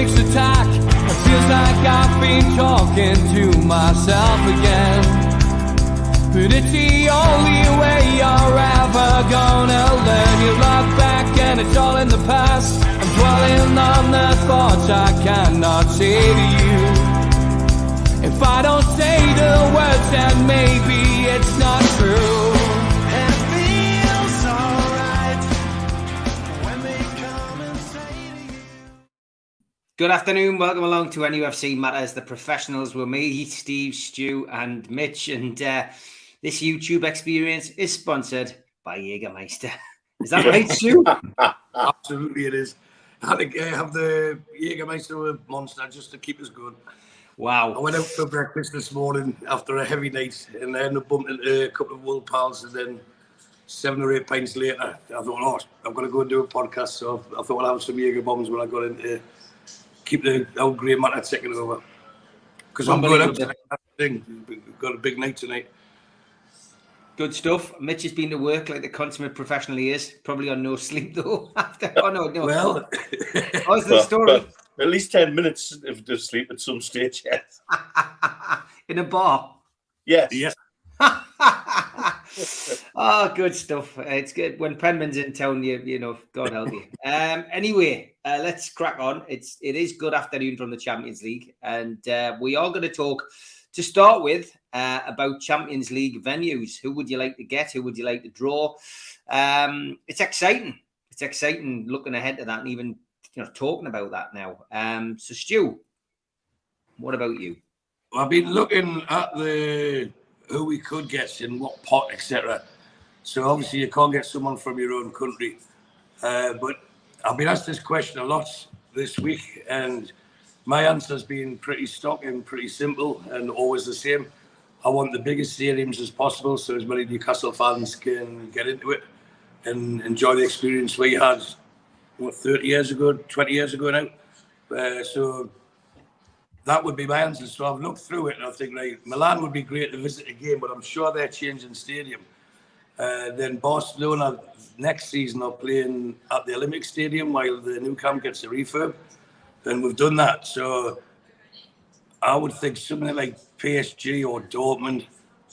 Matrix attack. It feels like I've been talking to myself again. But it's the only way you're ever gonna learn. You look back and it's all in the past. I'm dwelling on the thoughts I cannot say to you. If I don't say the words, then maybe it's not true. And it feels alright when they come and say to you. Good afternoon, welcome along to NUFC Matters, the professionals with me, Steve, Stu and Mitch. And this YouTube experience is sponsored by Jägermeister. Is that right, Stu? Absolutely it is. I had to have the Jägermeister with Monster just to keep us good. Wow. I went out for breakfast this morning after a heavy night and I ended up bumping into a couple of old pals, and then 7 or 8 pints later, I thought, oh, I've got to go and do a podcast. So I thought I'll have some Jäger bombs when I got in to keep the old grey matter taking over. Because I'm going out tonight. That's the thing. We've got a big night tonight. Good stuff. Mitch has been to work like the consummate professional he is. Probably on no sleep though. Oh no. Well, how's the story? At least 10 minutes of sleep at some stage, yes. In a bar? Yes. Oh, good stuff. It's good when Penman's in town. You know, God help you. Anyway, let's crack on. It is good afternoon from the Champions League, and we are going to talk to start with about Champions League venues. Who would you like to get? Who would you like to draw? It's exciting. It's exciting looking ahead to that, and even talking about that now. So, Stu, what about you? Well, I've been looking at who we could get in what pot, etc. So obviously you can't get someone from your own country. But I've been asked this question a lot this week, and my answer's been pretty stock and pretty simple and always the same. I want the biggest stadiums as possible so as many Newcastle fans can get into it and enjoy the experience we had 30 years ago, 20 years ago now. So that would be my answer. So I've looked through it and I think like Milan would be great to visit a game, but I'm sure they're changing stadium. Then Barcelona next season are playing at the Olympic Stadium while the new camp gets a refurb. And we've done that. So I would think something like PSG or Dortmund,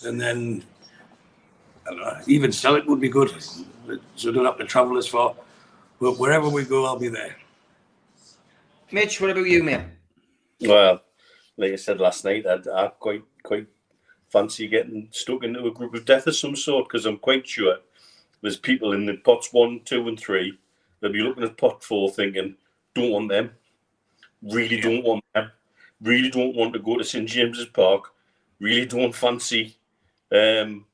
and then I don't know, even Celtic would be good. So I don't have to travel as far. But wherever we go, I'll be there. Mitch, what about you, mate? Well, like I said last night, I quite fancy getting stuck into a group of death of some sort, because I'm quite sure there's people in the pots 1, 2 and 3 that'll be looking at pot 4 thinking, don't want them. Really don't want them. Really don't want to go to St James's Park. Really don't fancy, them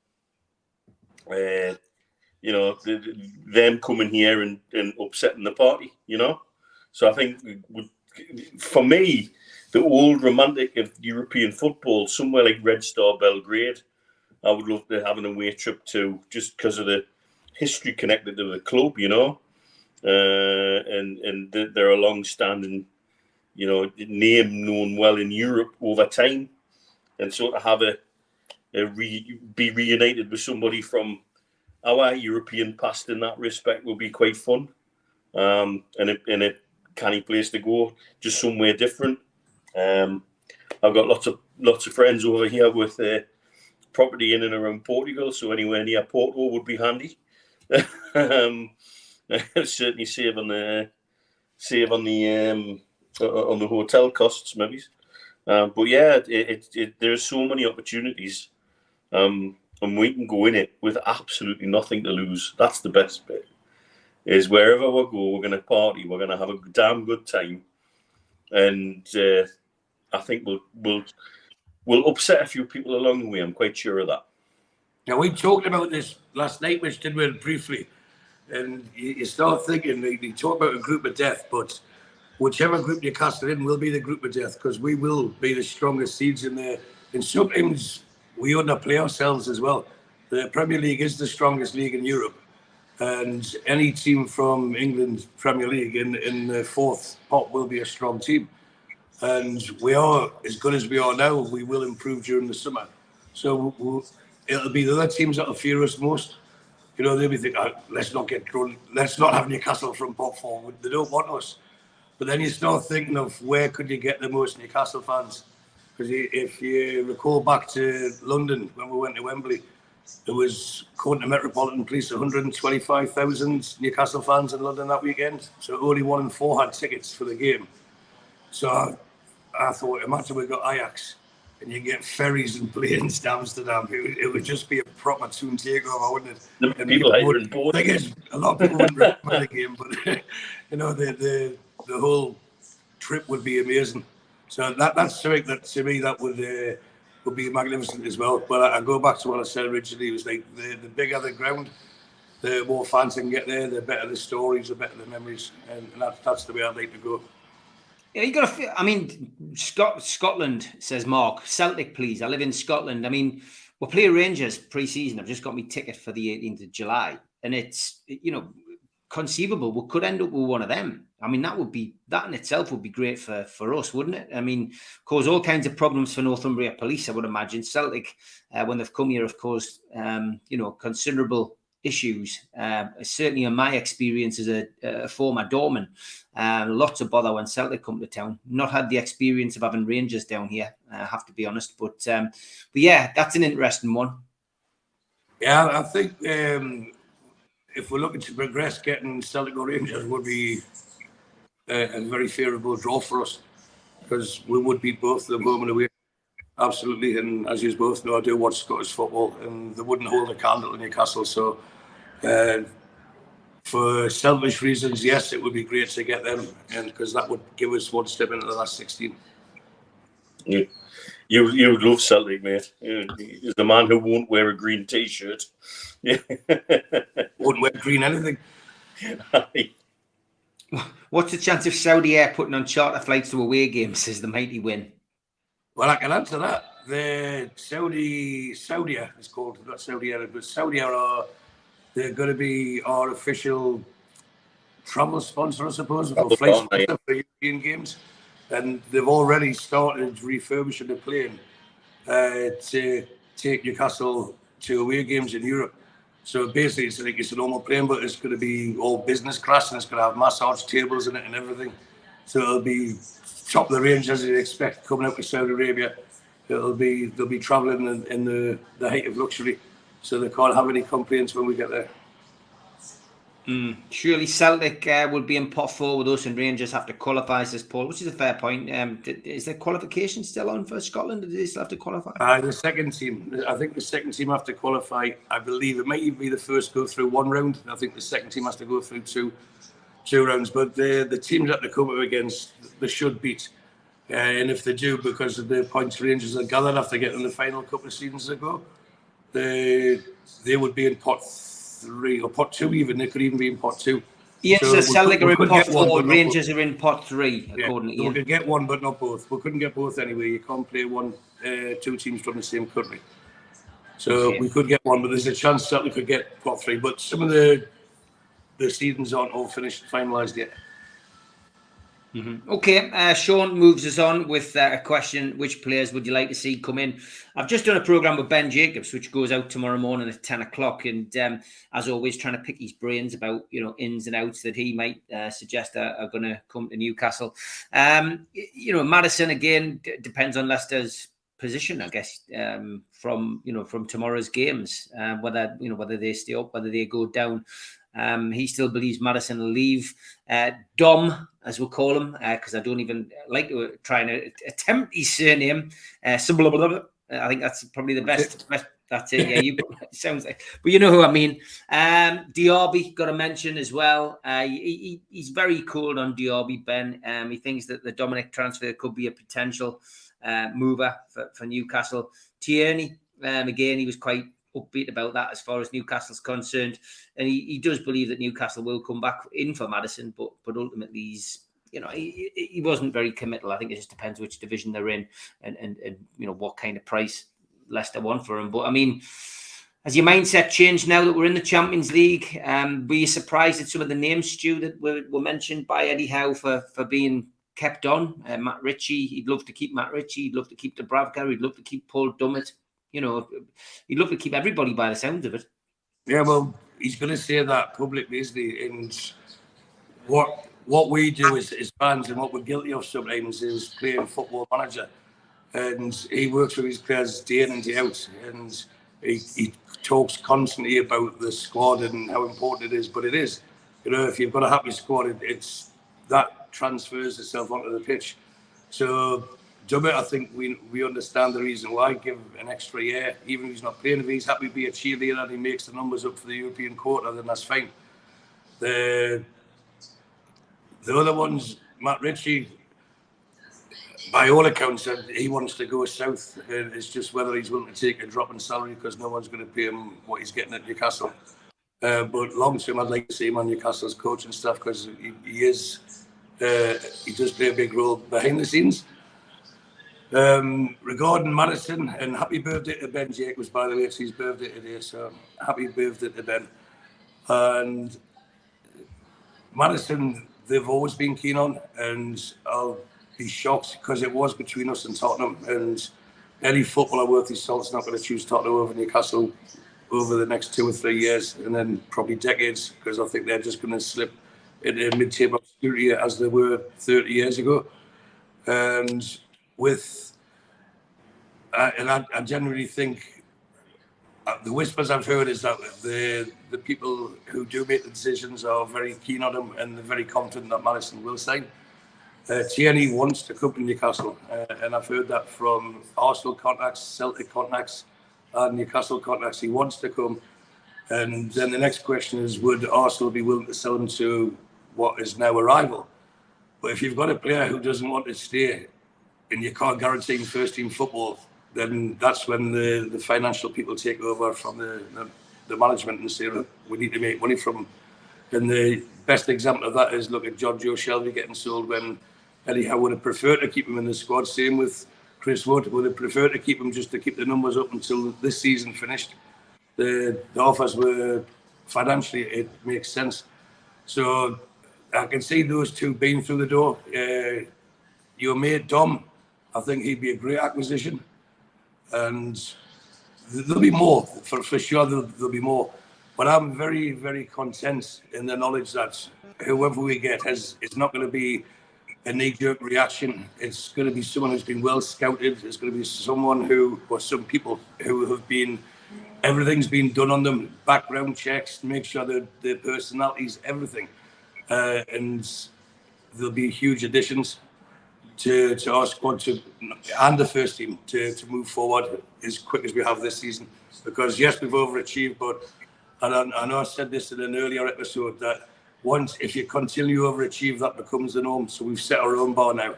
coming here and upsetting the party. So I think for me, the old romantic of European football, somewhere like Red Star Belgrade, I would love to have an away trip to, just because of the history connected to the club. And they're a long-standing, name known well in Europe over time, and so to have be reunited with somebody from our European past in that respect will be quite fun, and a canny place to go, just somewhere different. I've got lots of friends over here with property in and around Portugal, so anywhere near Porto would be handy. Certainly save on the hotel costs, maybe. But yeah, there's so many opportunities, and we can go in it with absolutely nothing to lose. That's the best bit. Is wherever we go, we're going to party. We're going to have a damn good time, and I think we'll upset a few people along the way. I'm quite sure of that. Now, we talked about this last night, which did we briefly, and you start thinking, you talk about a group of death, but whichever group you cast it in will be the group of death, because we will be the strongest seeds in there. And sometimes we underplay ourselves as well. The Premier League is the strongest league in Europe, and any team from England Premier League in the fourth pot will be a strong team. And we are, as good as we are now, we will improve during the summer. So it'll be the other teams that will fear us most. They'll be thinking, let's not get drawn, let's not have Newcastle from pot 4. They don't want us. But then you start thinking of where could you get the most Newcastle fans? Because if you recall back to London when we went to Wembley, there was, according to Metropolitan Police, 125,000 Newcastle fans in London that weekend. So only 1 in 4 had tickets for the game. So I thought, imagine we got Ajax and you get ferries and planes to Amsterdam. It would just be a proper tune takeover, wouldn't it? The And people would, are bored. I guess a lot of people wouldn't remember the game, but the whole trip would be amazing. So that's something that to me that would be magnificent as well. But I go back to what I said originally. It was like the bigger the ground, the more fans can get there, the better the stories, the better the memories, and that's the way I'd like to go. Yeah, you got to. I mean, Scotland, says Mark. Celtic, please. I live in Scotland. I mean, we'll play Rangers pre-season. I've just got my ticket for the 18th of July, and it's conceivable we could end up with one of them. I mean, that in itself would be great for us, wouldn't it? I mean, cause all kinds of problems for Northumbria Police, I would imagine. Celtic, when they've come here, of course, considerable issues. Certainly in my experience as a former doorman, lots of bother when Celtic come to town. Not had the experience of having Rangers down here, I have to be honest. But yeah, that's an interesting one. Yeah, I think if we're looking to progress, getting Celtic or Rangers would be a very favourable draw for us, because we would beat both of them home and away. Absolutely, and as you both know, I do watch Scottish football, and they wouldn't hold a candle to Newcastle. So, for selfish reasons, yes, it would be great to get them, and because that would give us one step into the last 16. You would love Celtic, mate. He's the man who won't wear a green T-shirt. Wouldn't wear green anything. What's the chance of Saudi Air putting on charter flights to away games, says the mighty win? Well, I can answer that. The Saudi is called, not Saudi Arabia, but Saudi they're going to be our official travel sponsor, I suppose, for flight sponsor for European games. And they've already started refurbishing the plane to take Newcastle to away games in Europe. So basically, it's a normal plane, but it's going to be all business class, and it's going to have massage tables in it and everything. So it'll be top of the range, as you'd expect, coming out to Saudi Arabia. They'll be travelling in the height of luxury, so they can't have any complaints when we get there. Surely Celtic will be in pot 4 with us, and Rangers have to qualify, says Paul, which is a fair point. Is there qualification still on for Scotland? Do they still have to qualify? The second team, I think the second team have to qualify. I believe it might even be the first go through one round. I think the second team has to go through two rounds. But the teams that they come up against, they should beat. And if they do, because of the points Rangers have gathered after getting the final couple of seasons ago, they would be in pot 3 or pot 2 even. They could even be in pot 2. Yes, so Celtic are in pot 4, Rangers are in pot 3, according to Ian. We could get one, but not both. We couldn't get both anyway. You can't play two teams from the same country. So we could get one, but there's a chance Celtic could get pot 3. But some of the seasons aren't all finished, finalised yet. Okay, Sean moves us on with a question: which players would you like to see come in? I've just done a programme with Ben Jacobs, which goes out tomorrow morning at 10 o'clock, and as always, trying to pick his brains about ins and outs that he might suggest are going to come to Newcastle. Maddison again depends on Leicester's position, I guess, from tomorrow's games, whether they stay up, whether they go down. He still believes Maddison will leave. Dom, as we'll call him, because I don't even like to try and attempt his surname. I think that's probably the best. That's it. Yeah, it sounds like. But you know who I mean. Diaby, got to mention as well. He's very cool on Diaby, Ben. He thinks that the Dominic transfer could be a potential mover for Newcastle. Tierney, again, he was quite upbeat about that as far as Newcastle's concerned, and he does believe that Newcastle will come back in for Maddison, but ultimately he wasn't very committal. I think it just depends which division they're in and what kind of price Leicester want for him. But I mean, has your mindset changed now that we're in the Champions League? Were you surprised at some of the names, Stu, that were mentioned by Eddie Howe for being kept on? Matt Ritchie, he'd love to keep Matt Ritchie, he'd love to keep Dubravka, he'd love to keep Paul Dummett. He'd love to keep everybody by the sounds of it. Yeah, well, he's going to say that publicly, isn't he? And what what we do as fans and what we're guilty of sometimes is playing football manager. And he works with his players day in and day out. And he talks constantly about the squad and how important it is. But it is, if you've got a happy squad, it's that transfers itself onto the pitch. So Dummett, I think we understand the reason why. Give an extra year, even if he's not playing. If he's happy to be a cheerleader and he makes the numbers up for the European quota, then that's fine. The other ones, Matt Ritchie, by all accounts, said he wants to go south. It's just whether he's willing to take a drop in salary because no one's going to pay him what he's getting at Newcastle. But long term, I'd like to see him on Newcastle's coaching staff because he does play a big role behind the scenes. Regarding Madison, and happy birthday to Ben Jacobs, by the way, it's his birthday today, so happy birthday to Ben. And Madison, they've always been keen on, and I'll be shocked because it was between us and Tottenham, and any footballer worth his salt is not going to choose Tottenham over Newcastle over the next 2 or 3 years, and then probably decades, because I think they're just going to slip into mid-table obscurity as they were 30 years ago. And I generally think the whispers I've heard is that the people who do make the decisions are very keen on him, and they're very confident that Madison will sign. Tierney wants to come to Newcastle, and I've heard that from Arsenal contacts, Celtic contacts, and Newcastle contacts. He wants to come, and then the next question is, would Arsenal be willing to sell him to what is now a rival? But if you've got a player who doesn't want to stay, and you can't guarantee him first-team football, then that's when the financial people take over from the management and say, look, we need to make money from him. And the best example of that is look at John Joe Shelby getting sold when Eddie Howe would have preferred to keep him in the squad. Same with Chris Wood, would have preferred to keep him just to keep the numbers up until this season finished. The offers were financially, it makes sense. So I can see those two being through the door. Your mate Dom, I think he'd be a great acquisition. And there'll be more, for sure there'll be more. But I'm very, very content in the knowledge that whoever we get is not going to be a knee-jerk reaction. It's going to be someone who's been well scouted. It's going to be someone or some people who have been, everything's been done on them, background checks, to make sure that their personalities, everything. And there'll be huge additions to our squad and the first team to move forward as quick as we have this season. Because yes, we've overachieved, but and I know I said this in an earlier episode that if you continue to overachieve, that becomes the norm. So we've set our own bar now,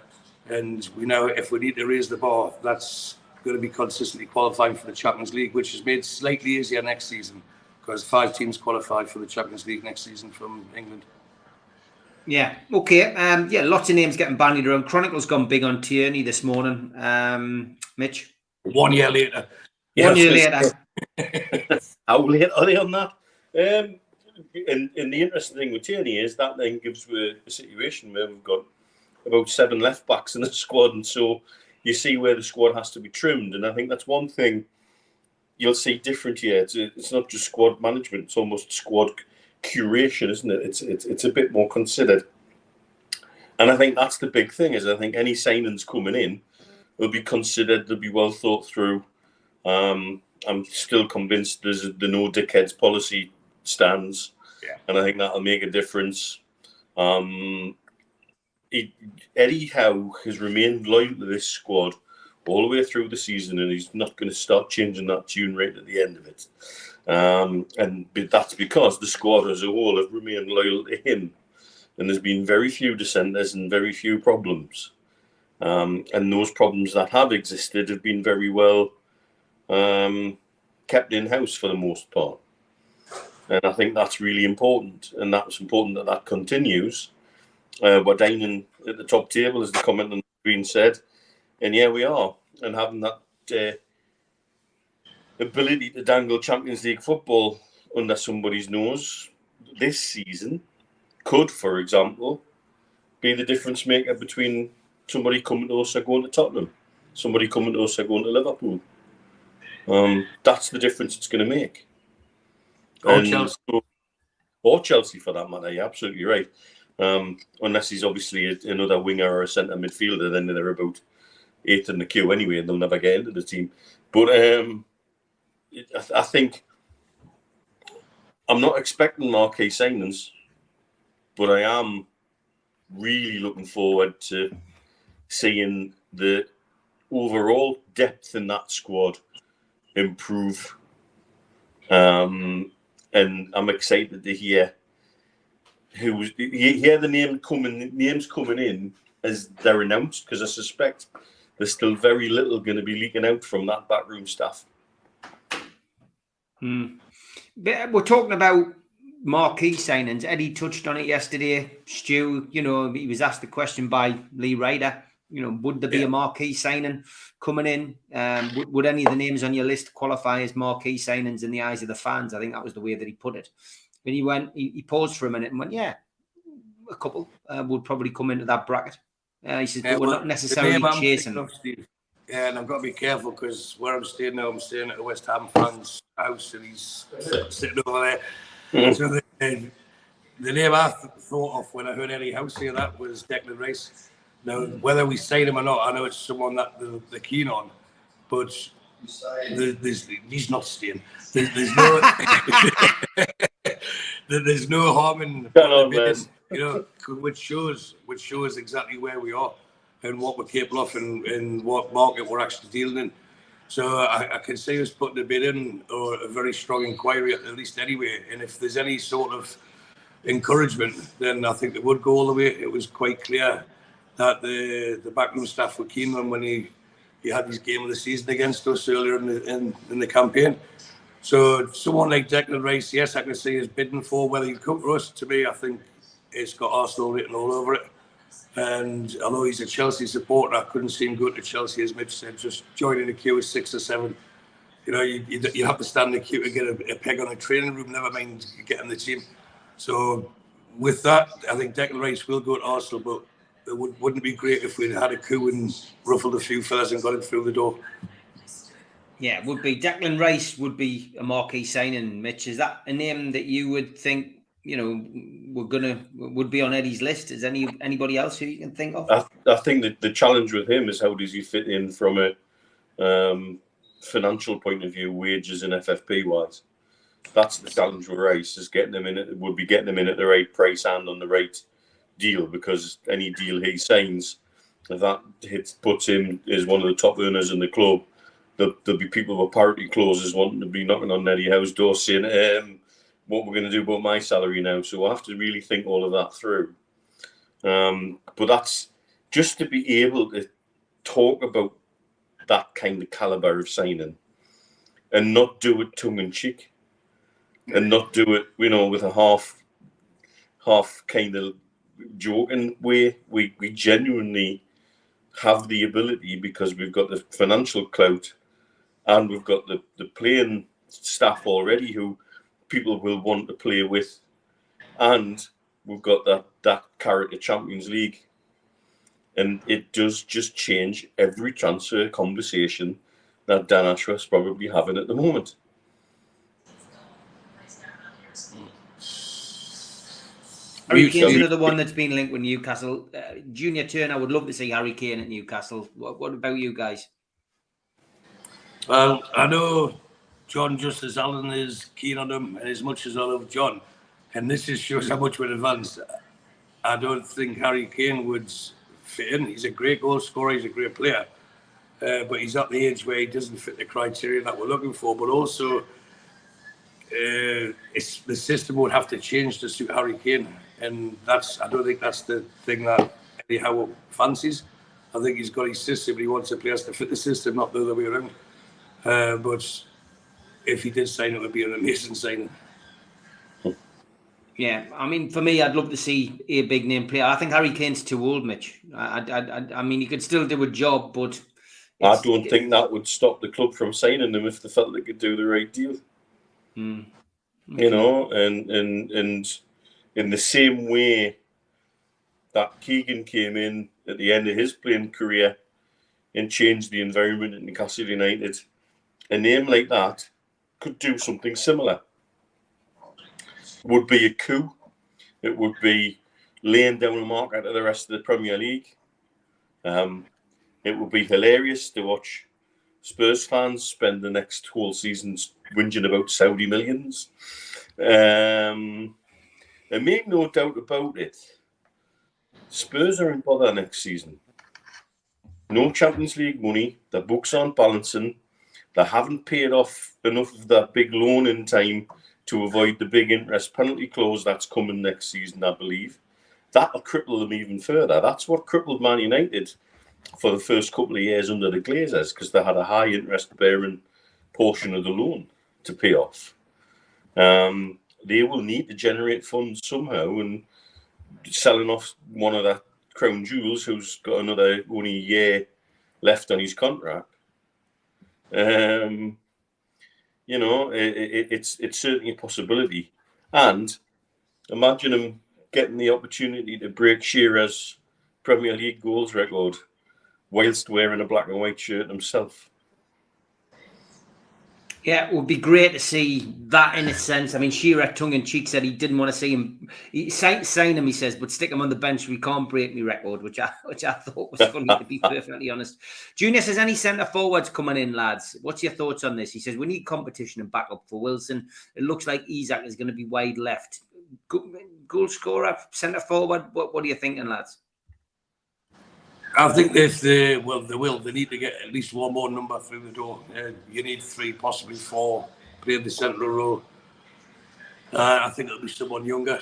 and we know if we need to raise the bar, that's going to be consistently qualifying for the Champions League, which is made slightly easier next season because 5 teams qualify for the Champions League next season from England. Yeah. Okay. Lots of names getting bandied around. Chronicle's gone big on Tierney this morning. Mitch. 1 year later. 1 year later. How late are they on that? And the interesting thing with Tierney is that then gives a situation where we've got about 7 left backs in the squad, and so you see where the squad has to be trimmed. And I think that's one thing you'll see different here. It's not just squad management; it's almost squad curation, isn't it? It's a bit more considered. And I think that's the big thing. Is I think any signings coming in will be considered. They'll be well thought through. I'm still convinced the no dickheads policy stands, and I think that'll make a difference. Eddie Howe has remained loyal to this squad all the way through the season, and he's not going to start changing that tune right at the end of it. And that's because the squad as a whole have remained loyal to him, and there's been very few dissenters and very few problems. And those problems that have existed have been very well kept in-house for the most part. And I think that's really important, and that's important that continues. We're dining at the top table, as the comment on the screen said, and yeah, we are. And having that ability to dangle Champions League football under somebody's nose this season could, for example, be the difference maker between somebody coming to us or going to Tottenham, somebody coming to us or going to Liverpool. That's the difference it's going to make. Or Chelsea for that matter. You're absolutely right. Unless he's obviously another winger or a centre midfielder, then they're about 8th in the queue anyway, and they'll never get into the team. But I think I'm not expecting marquee signings, but I am really looking forward to seeing the overall depth in that squad improve. And I'm excited to hear the names coming in as they're announced, because I suspect there's still very little going to be leaking out from that backroom staff. But we're talking about marquee signings. Eddie touched on it yesterday. Stu, he was asked the question by Lee Ryder, would there be a marquee signing coming in? Would any of the names on your list qualify as marquee signings in the eyes of the fans? I think that was the way that he put it. And he paused for a minute and went, yeah, a couple would probably come into that bracket. He says, but we're not necessarily chasing them. Yeah, and I've got to be careful because where I'm staying now, I'm staying at a West Ham fan's house, and he's sitting over there. So the name I thought of when I heard Eddie House say that was Declan Rice. Now, whether we sign him or not, I know it's someone that they're keen on, but he's not staying. There's no there's no harm in which shows exactly where we are and what we're capable of and what market we're actually dealing in. So I can see us putting a bid in, or a very strong inquiry at least anyway. And if there's any sort of encouragement, then I think it would go all the way. It was quite clear that the backroom staff were keen on when he had his game of the season against us earlier in the campaign. So someone like Declan Rice, yes, I can see is bidding for. Whether he'll come to us, to me, I think it's got Arsenal written all over it. And although he's a Chelsea supporter, I couldn't see him go to Chelsea, as Mitch said, just joining a queue of 6 or 7. You have to stand in the queue to get a peg on a training room, never mind getting the team. So with that, I think Declan Rice will go to Arsenal, but it wouldn't be great if we'd had a coup and ruffled a few fellas and got him through the door. Yeah, it would be. Declan Rice would be a marquee signing, Mitch. Is that a name that you would think, would be on Eddie's list? Is anybody else who you can think of? I think that the challenge with him is how does he fit in from a financial point of view, wages and FFP wise. That's the challenge with Rice, is getting him in. Would be getting him in at the right price and on the right deal, because any deal he signs, if that puts him as one of the top earners in the club, there'll be people with parity clauses wanting to be knocking on Eddie Howe's door saying, what we're going to do about my salary now. So we'll have to really think all of that through. But that's just to be able to talk about that kind of caliber of signing and not do it tongue in cheek and not do it, with a half kind of joking way. We genuinely have the ability, because we've got the financial clout and we've got the playing staff already who people will want to play with, and we've got that carrot to Champions League, and it does just change every transfer conversation that Dan Ashworth's probably having at the moment. Harry Kane's another one that's been linked with Newcastle. Junior Turner, I would love to see Harry Kane at Newcastle. What about you guys? Well, I know John Justice Allen is keen on him, and as much as I love John, and this just shows how much we're advanced, I don't think Harry Kane would fit in. He's a great goal scorer, he's a great player, but he's at the age where he doesn't fit the criteria that we're looking for. But also, the system would have to change to suit Harry Kane, and I don't think that's the thing that Eddie Howe fancies. I think he's got his system, but he wants the players to fit the system, not the other way around. But if he did sign, it would be an amazing signing. Yeah, I mean, for me, I'd love to see a big name player. I think Harry Kane's too old, Mitch. I mean, he could still do a job, but I don't think that would stop the club from signing him if they felt they could do the right deal. Okay. And in the same way that Keegan came in at the end of his playing career and changed the environment at Newcastle United, a name like that could do something similar. Would be a coup. It would be laying down a marker to the rest of the Premier League. It would be hilarious to watch Spurs fans spend the next whole season whinging about Saudi millions. And make no doubt about it, Spurs are in bother next season. No Champions League money, the books aren't balancing, they haven't paid off enough of that big loan in time to avoid the big interest penalty clause that's coming next season, I believe. That'll cripple them even further. That's what crippled Man United for the first couple of years under the Glazers, because they had a high interest-bearing portion of the loan to pay off. They will need to generate funds somehow, and selling off one of their crown jewels, who's got only a year left on his contract. It's certainly a possibility. And imagine him getting the opportunity to break Shearer's Premier League goals record whilst wearing a black and white shirt himself. Yeah, it would be great to see that in a sense. I mean, Shearer, tongue-in-cheek, said he didn't want to see him. He sign him, he says, but stick him on the bench. We can't break me record, which I thought was funny, to be perfectly honest. Junior says, any centre-forwards coming in, lads? What's your thoughts on this? He says, we need competition and backup for Wilson. It looks like Isak is going to be wide left. Goal scorer, centre-forward, what are you thinking, lads? I think they will. They need to get at least one more number through the door. You need 3, possibly 4, playing the central role. I think it'll be someone younger.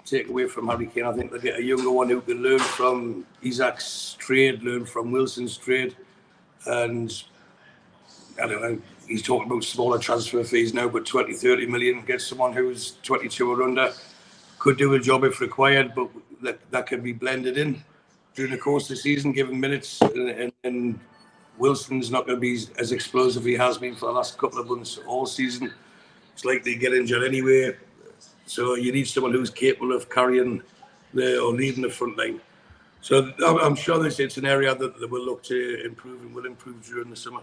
Take away from Harry Kane. I think they'll get a younger one who can learn from Isak's trade, learn from Wilson's trade. And I don't know, he's talking about smaller transfer fees now, but 20, 30 million, get someone who's 22 or under, could do a job if required, but that can be blended in during the course of the season, given minutes, and Wilson's not going to be as explosive he has been for the last couple of months all season. It's likely to get injured anyway, so you need someone who's capable of carrying or leading the front line. So I'm sure it's an area that they will look to improve and will improve during the summer.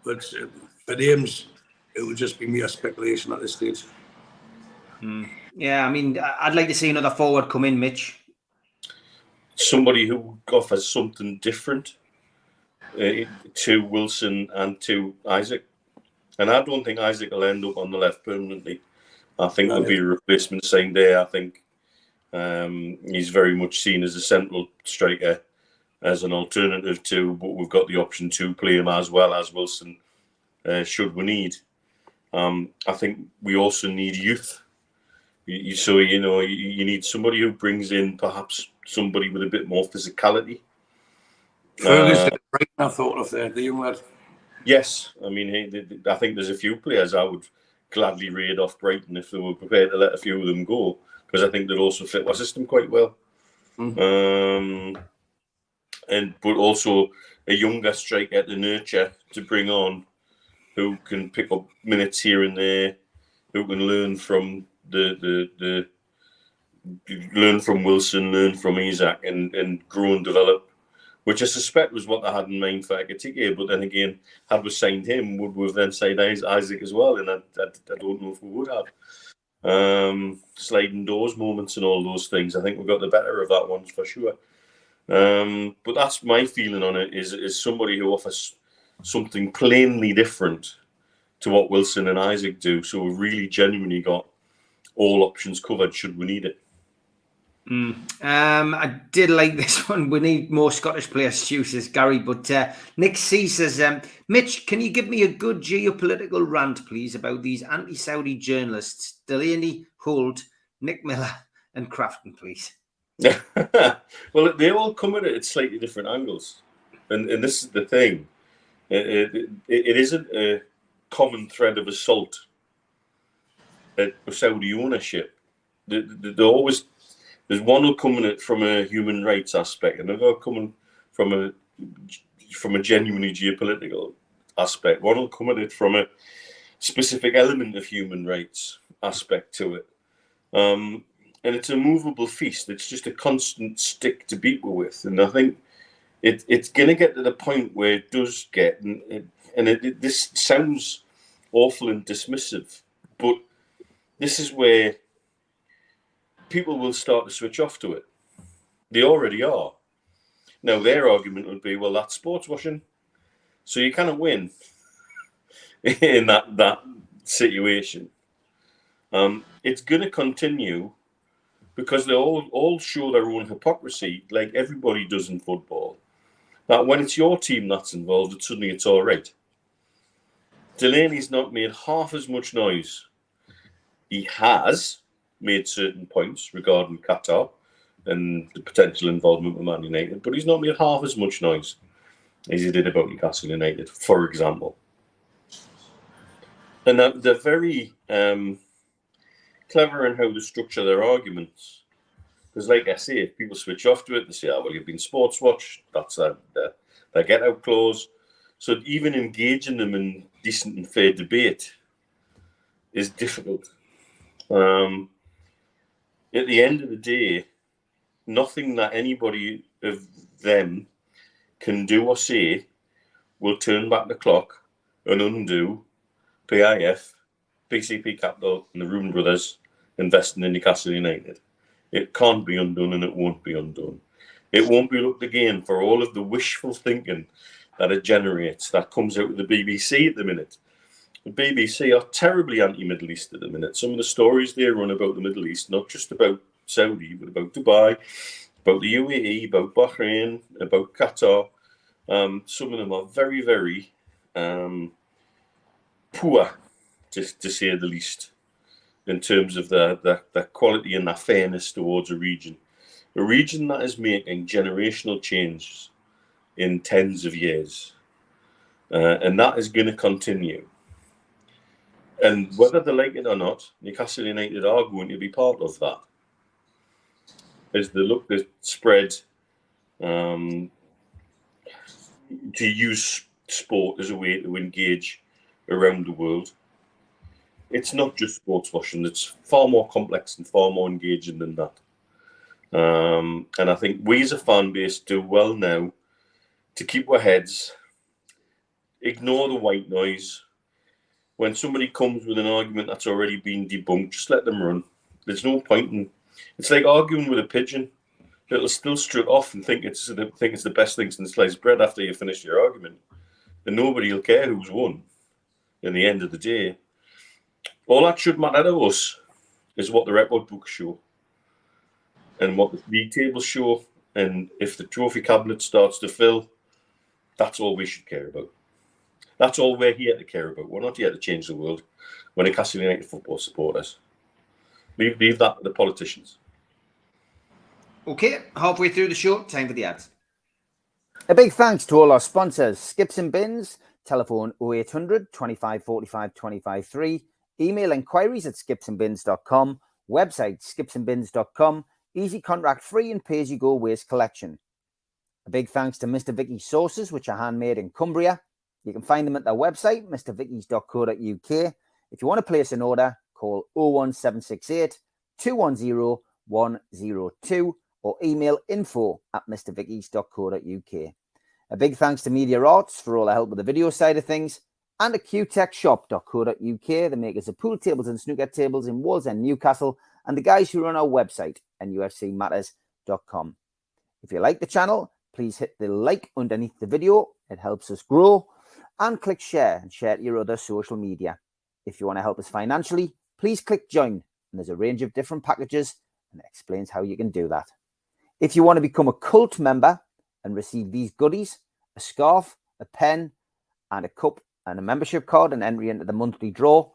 But for names, it would just be mere speculation at this stage. Yeah, I mean, I'd like to see another forward come in, Mitch. Somebody who offers something different to Wilson and to Isaac. And I don't think Isaac will end up on the left permanently. I think there'll be a replacement signed there. I think he's very much seen as a central striker, as an alternative to, but we've got the option to play him as well as Wilson, should we need. I think we also need youth. You need somebody who brings in perhaps somebody with a bit more physicality. Ferguson, I thought of the young lad. Yes, I mean, I think there's a few players I would gladly raid off Brighton if they were prepared to let a few of them go, because I think they'd also fit our system quite well. But also a younger striker to nurture, to bring on, who can pick up minutes here and there, who can learn from learn from Wilson, learn from Isak, and grow and develop, which I suspect was what they had in mind for Ekitike. But then again, had we signed him, would we have then signed Isaac as well? And I don't know if we would have. Sliding doors moments and all those things, I think we got the better of that one for sure. But that's my feeling on it, is somebody who offers something plainly different to what Wilson and Isaac do. So we've really genuinely got all options covered should we need it. I did like this one. We need more Scottish players, Stu, says Gary. But Nick C says, Mitch, can you give me a good geopolitical rant, please, about these anti-Saudi journalists, Delaney, Holt, Nick Miller and Crafton, please? Well, they all come at it at slightly different angles. And this is the thing. It isn't a common thread of assault at Saudi ownership. They're always... There's one who'll come in it from a human rights aspect, and another coming from a genuinely geopolitical aspect. One will come at it from a specific element of human rights aspect to it. And it's a movable feast. It's just a constant stick to beat with. And I think it's going to get to the point where it does get, this sounds awful and dismissive, but this is where people will start to switch off to it. They already are. Now, their argument would be, well, that's sports washing. So you kind of win in that situation. It's going to continue because they all show their own hypocrisy, like everybody does in football. That when it's your team that's involved, suddenly it's all right. Delaney's not made half as much noise. He has made certain points regarding Qatar and the potential involvement with Man United, but he's not made half as much noise as he did about Newcastle United, for example. And they're very clever in how they structure their arguments. Because, like I say, if people switch off to it, they say, well, you've been sports watched. That's their get-out clause. So even engaging them in decent and fair debate is difficult. At the end of the day, nothing that anybody of them can do or say will turn back the clock and undo PIF, PCP Capital, and the Reuben Brothers investing in Newcastle United. It can't be undone, and it won't be undone. It won't be looked again for all of the wishful thinking that it generates, that comes out of the BBC at the minute. The BBC are terribly anti-Middle East at the minute. Some of the stories they run about the Middle East, not just about Saudi, but about Dubai, about the UAE, about Bahrain, about Qatar. Some of them are very, very poor, to say the least, in terms of their quality and their fairness towards a region that is making generational changes in tens of years. And that is going to continue. And whether they like it or not, Newcastle United are going to be part of that. As they look to spread, to use sport as a way to engage around the world. It's not just sports washing, it's far more complex and far more engaging than that. And I think we as a fan base do well now to keep our heads, ignore the white noise. When somebody comes with an argument that's already been debunked, just let them run. There's no point in. It's like arguing with a pigeon. It'll still strut off and think it's the best thing since sliced bread after you finish your argument, and nobody will care who's won. In the end of the day, all that should matter to us is what the record books show, and what the league tables show, and if the trophy cabinet starts to fill, that's all we should care about. That's all we're here to care about. We're not here to change the world. We're Newcastle United football supporters. Leave that to the politicians. Okay, halfway through the show, time for the ads. A big thanks to all our sponsors: Skips and Bins, telephone 0800 25 45 25 3, email inquiries at skipsandbins.com, website skipsandbins.com, easy contract free and pay-as-you-go waste collection. A big thanks to Mr. Vicky's sauces, which are handmade in Cumbria. You can find them at their website, mrvickies.co.uk. If you want to place an order, call 01768 210 102 or email info@mrvickies.co.uk. A big thanks to Media Arts for all the help with the video side of things, and at qtechshop.co.uk, the makers of pool tables and snooker tables in Wallsend, Newcastle, and the guys who run our website, NUFCmatters.com. If you like the channel, please hit the like underneath the video. It helps us grow. And click share and share to your other social media. If you want to help us financially, please click join. And there's a range of different packages, and it explains how you can do that. If you want to become a cult member and receive these goodies, a scarf, a pen, and a cup, and a membership card, and entry into the monthly draw,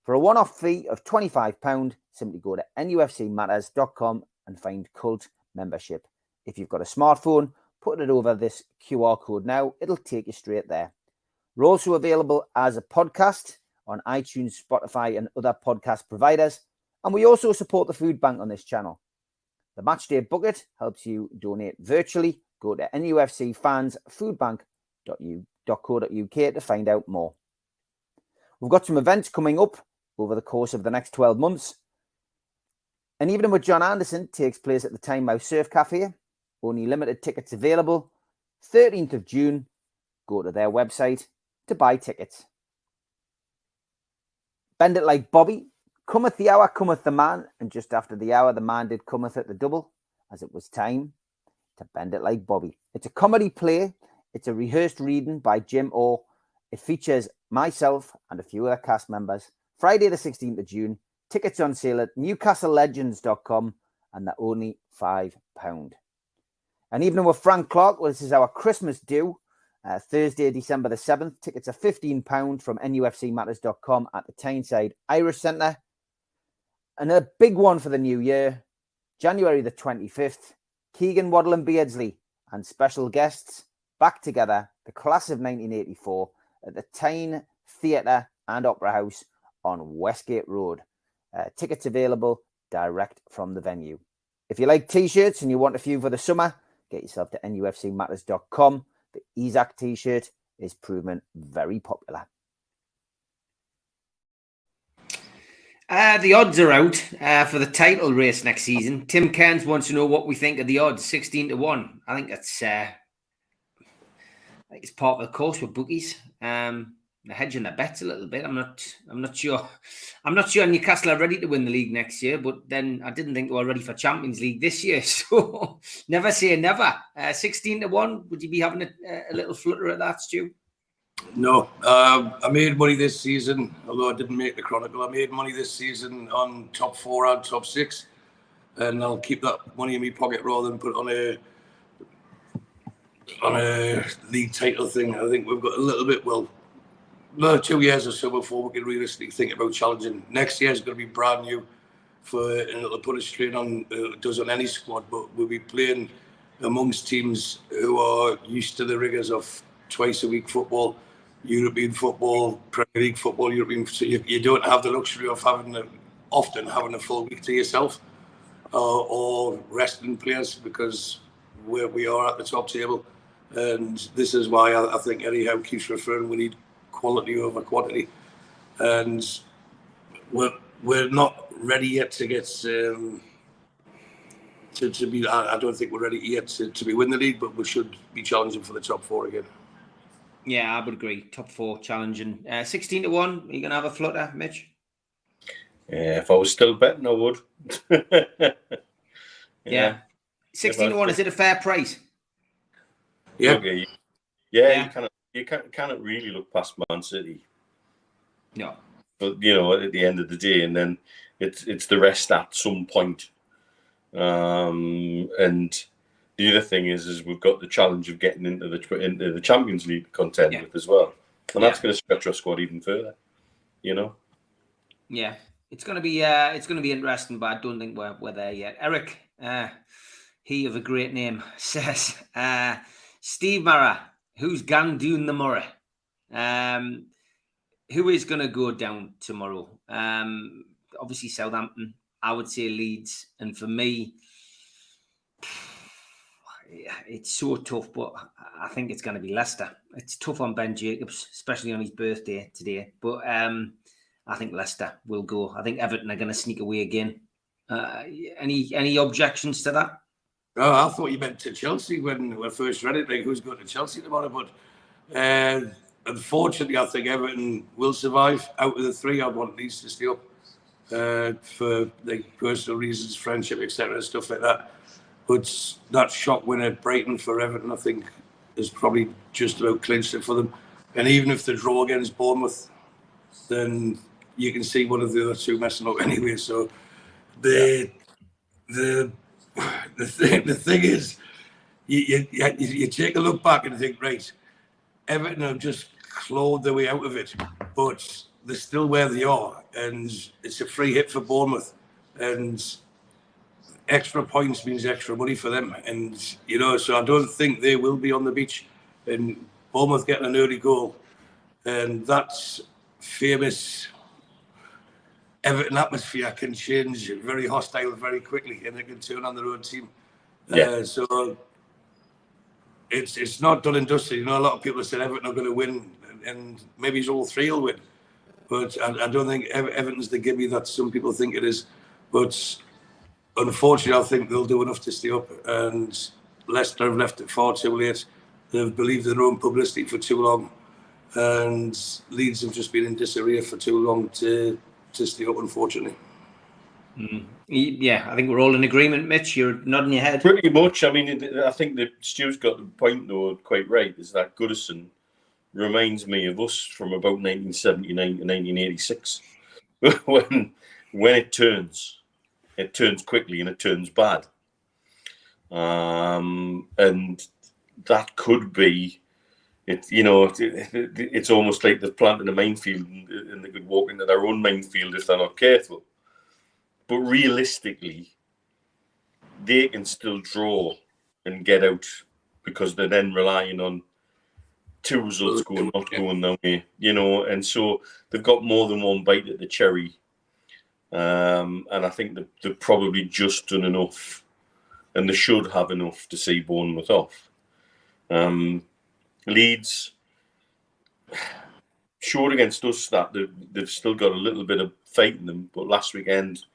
for a one-off fee of £25, simply go to nufcmatters.com and find cult membership. If you've got a smartphone, put it over this QR code now. It'll take you straight there. We're also available as a podcast on iTunes, Spotify, and other podcast providers. And we also support the food bank on this channel. The Matchday Bucket helps you donate virtually. Go to nufcfansfoodbank.co.uk to find out more. We've got some events coming up over the course of the next 12 months. An evening with John Anderson takes place at the Tynemouth Surf Cafe. Only limited tickets available. 13th of June. Go to their website to buy tickets. Bend It Like Bobby Cometh the hour, cometh the man, and just after the hour, the man did cometh at the double, as it was time to bend it like Bobby. It's a comedy play. It's a rehearsed reading by Jim Orr. It features myself and a few other cast members. Friday the 16th of June. Tickets on sale at newcastlelegends.com, and they're only £5. And even with Frank Clark, well, this is our Christmas due. Thursday, December the 7th. Tickets are £15 from NUFCmatters.com at the Tyneside Irish Centre. And a big one for the new year, January the 25th. Keegan, Waddle and Beardsley and special guests back together, the class of 1984, at the Tyne Theatre and Opera House on Westgate Road. Tickets available direct from the venue. If you like T-shirts and you want a few for the summer, get yourself to NUFCmatters.com. The Isaac T-shirt is proven very popular. The odds are out for the title race next season. Tim Cairns wants to know what we think of the odds, 16-1. I think that's it's part of the course with bookies. They're hedging their bets a little bit. I'm not sure. I'm not sure Newcastle are ready to win the league next year, but then I didn't think they were ready for Champions League this year. So never say never. 16-1. Would you be having a little flutter at that, Stu? No, I made money this season, although I didn't make the Chronicle. I made money this season on top 4 and top 6, and I'll keep that money in my pocket rather than put it on a league title thing. I think we've got a little bit, another 2 years or so before we can realistically think about challenging. Next year is going to be brand new and it'll put a strain on, it does on any squad, but we'll be playing amongst teams who are used to the rigours of twice a week football, European football, Premier League football, European. So you don't have the luxury of often having a full week to yourself or resting players because we are at the top table. And this is why I think Eddie Howe keeps referring we need quality over quantity. And we're not ready yet to get to be. I don't think we're ready yet to be win the league, but we should be challenging for the top 4 again. Yeah, I would agree. Top 4 challenging. 16-1. Are you going to have a flutter, Mitch? Yeah, if I was still betting, I would. Yeah. 16-1. Is it a fair price? Yeah. Okay. Yeah. You cannot really look past Man City. No. But at the end of the day, and then it's the rest at some point. And the other thing is we've got the challenge of getting into the Champions League contend with as well, and that's going to stretch our squad even further. Yeah, it's going to be interesting, but I don't think we're there yet. Eric, he of a great name, says Steve Mara, who's doing the Murray? Who is going to go down tomorrow? Obviously Southampton. I would say Leeds, and for me, it's so tough, but I think it's going to be Leicester. It's tough on Ben Jacobs, especially on his birthday today. But I think Leicester will go. I think Everton are going to sneak away again. Any objections to that? Oh, I thought you meant to Chelsea when we first read it, like who's going to Chelsea tomorrow. But unfortunately, I think Everton will survive. Out of the 3, I want Leeds to stay up for personal reasons, friendship, etc., stuff like that. But that shock win at Brighton for Everton, I think, is probably just about clinched it for them. And even if they draw against Bournemouth, then you can see one of the other 2 messing up anyway. So the thing is, you take a look back and think, right, Everton have just clawed their way out of it, but they're still where they are, and it's a free hit for Bournemouth, and extra points means extra money for them, and so I don't think they will be on the beach. And Bournemouth getting an early goal, and that famous Everton atmosphere can change very hostile very quickly, and they can turn on their own team. So it's not done and dusted. A lot of people have said Everton are going to win, and maybe all 3 will win. But I don't think Everton's the gimme that some people think it is. But unfortunately, I think they'll do enough to stay up. And Leicester have left it far too late. They've believed in their own publicity for too long. And Leeds have just been in disarray for too long to to stay up, unfortunately. Yeah, I think we're all in agreement. Mitch, you're nodding your head. Pretty much. I mean, I think that Stu's got the point, though, quite right, is that Goodison reminds me of us from about 1979 to 1986. when it turns quickly and it turns bad. And that could be it. You know, it's almost like they're planting a minefield and they could walk into their own minefield if they're not careful. But realistically, they can still draw and get out because they're then relying on two results going not going their way, you know, and so they've got more than one bite at the cherry. And I think they've probably just done enough, and they should have enough to see Bournemouth off. Leeds showed against us that they've still got a little bit of fight in them, but last weekend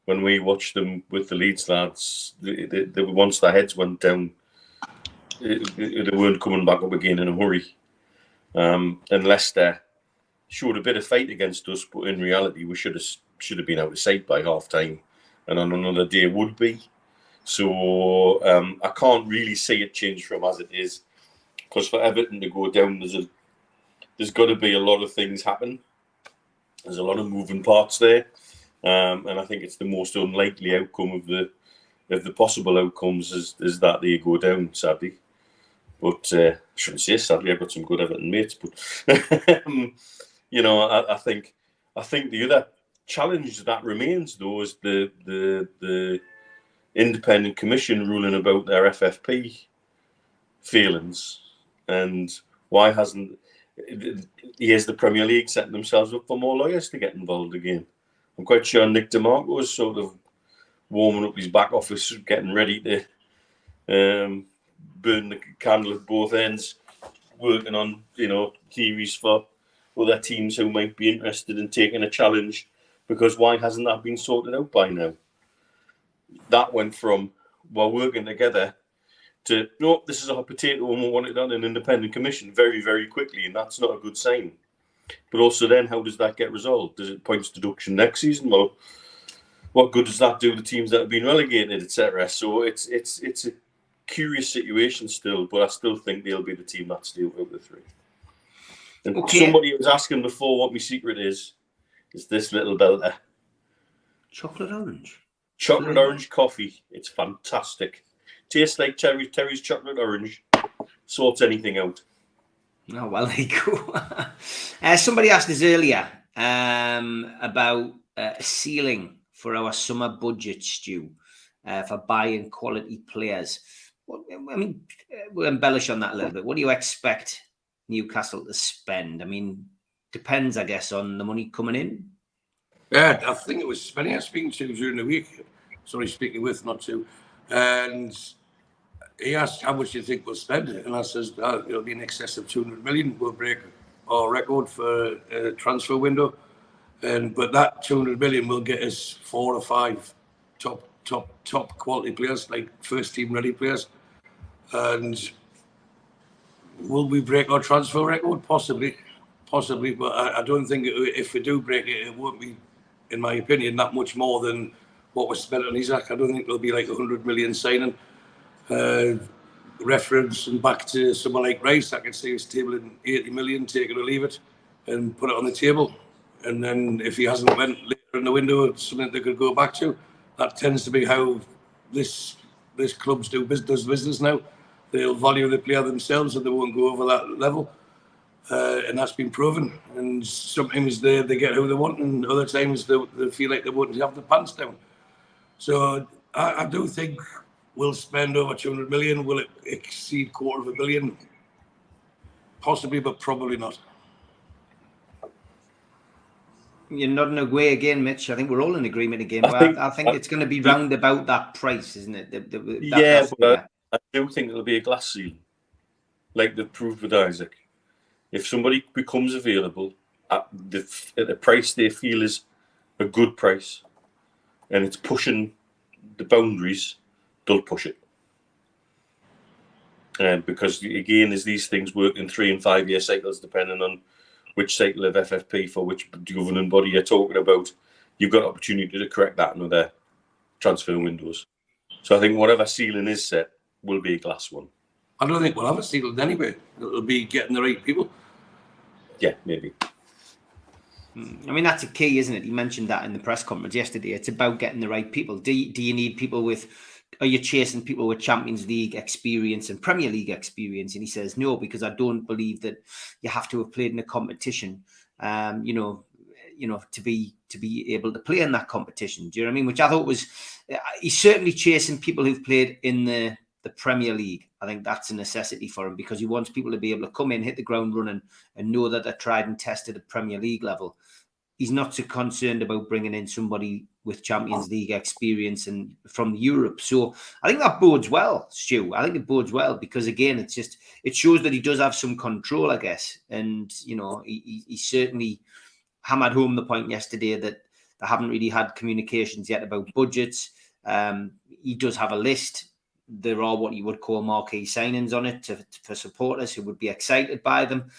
when we watched them with the Leeds lads, they once their heads went down, they weren't coming back up again in a hurry. And Leicester showed a bit of fight against us, but in reality, we should have been out of sight by half time, and on another day would be. So I can't really see it change from as it is, because for Everton to go down, there's got to be a lot of things happen. There's a lot of moving parts there, and I think it's the most unlikely outcome of the possible outcomes is that they go down, sadly. But I shouldn't say sadly. I've got some good Everton mates, but you know, I think the other challenge that remains though is the independent commission ruling about their FFP feelings, and why hasn't the Premier League setting themselves up for more lawyers to get involved again? I'm quite sure Nick DeMarco is sort of warming up his back office, getting ready to burn the candle at both ends, working on, you know, theories for other teams who might be interested in taking a challenge, because why hasn't that been sorted out by now? That went from, we're working together, to, no, this is a hot potato and we want it on an independent commission very, very quickly, and that's not a good sign. But also then, how does that get resolved? Does it points deduction next season? Well, what good does that do to teams that have been relegated, etc.? So it's a curious situation still, but I still think they'll be the team that's still out of the three. And somebody was asking before what my secret is this little belter. Chocolate orange. Chocolate orange coffee. It's fantastic. Tastes like Terry's chocolate orange. Sorts anything out. Oh, well, there you go. Somebody asked us earlier about a ceiling for our summer budget, Stu, for buying quality players. I mean, we'll embellish on that a little bit. What do you expect Newcastle to spend? I mean, depends, I guess, on the money coming in. Yeah, I think it was Spenny I was speaking to during the week. Sorry, speaking with, not to. And he asked how much do you think we'll spend, and I says it'll be in excess of 200 million. We'll break our record for a transfer window, but that 200 million will get us 4 or 5 top quality players, like first team ready players. And will we break our transfer record? Possibly, but I don't think if we do break it, it won't be, in my opinion, that much more than what was spent on Isaac. I don't think it'll be like 100 million signing. Reference and back to someone like Wraith, I can see his table in 80 million, take it or leave it, and put it on the table. And then if he hasn't went later in the window, it's something they could go back to. That tends to be how this clubs does business now. They'll value the player themselves and they won't go over that level. And that's been proven. And sometimes they get who they want, and other times they feel like they wouldn't have the pants down. So I do think we'll spend over 200 million. Will it exceed $250 million? Possibly, but probably not. You're nodding away again, Mitch. I think we're all in agreement again. I think it's going to be round about that price, isn't it? But I do think it'll be a glass ceiling, like they've proved with Isaac. If somebody becomes available at the price they feel is a good price, and it's pushing the boundaries, they'll push it. Because again, as these things work in 3 and 5 year cycles, depending on which cycle of FFP for which governing body you're talking about, you've got opportunity to correct that in other transfer windows. So I think whatever ceiling is set will be a glass one. I don't think we'll have a ceiling anyway. It'll be getting the right people. Yeah, maybe. I mean, that's a key, isn't it? You mentioned that in the press conference yesterday. It's about getting the right people. Do you need people with, are you chasing people with Champions League experience and Premier League experience? And he says, no, because I don't believe that you have to have played in a competition, to be able to play in that competition. Do you know what I mean? Which I thought was, he's certainly chasing people who've played in the Premier League. I think that's a necessity for him because he wants people to be able to come in, hit the ground running and know that they're tried and tested at Premier League level. He's not so concerned about bringing in somebody with Champions League experience and from Europe. So I think that bodes well, Stu. I think it bodes well because, again, it shows that he does have some control, I guess. And, he certainly hammered home the point yesterday that they haven't really had communications yet about budgets. He does have a list. There are what you would call marquee signings on it for supporters who would be excited by them.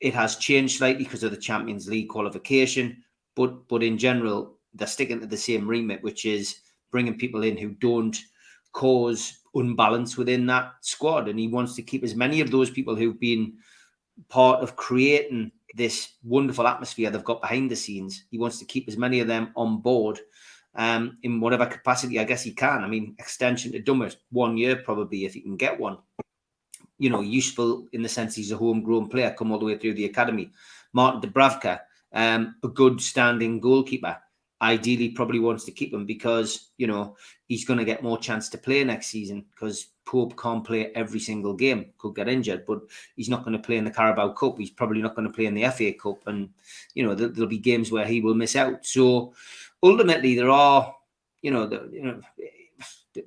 It has changed slightly because of the Champions League qualification, but in general, they're sticking to the same remit, which is bringing people in who don't cause unbalance within that squad. And he wants to keep as many of those people who've been part of creating this wonderful atmosphere they've got behind the scenes. He wants to keep as many of them on board in whatever capacity I guess he can. I mean, extension to Dummett, 1 year probably if he can get one. Useful in the sense he's a homegrown player, come all the way through the academy. Martin Dubravka, a good standing goalkeeper. Ideally, probably wants to keep him because, he's going to get more chance to play next season because Pope can't play every single game, could get injured, but he's not going to play in the Carabao Cup. He's probably not going to play in the FA Cup. And, there'll be games where he will miss out. So ultimately, there are,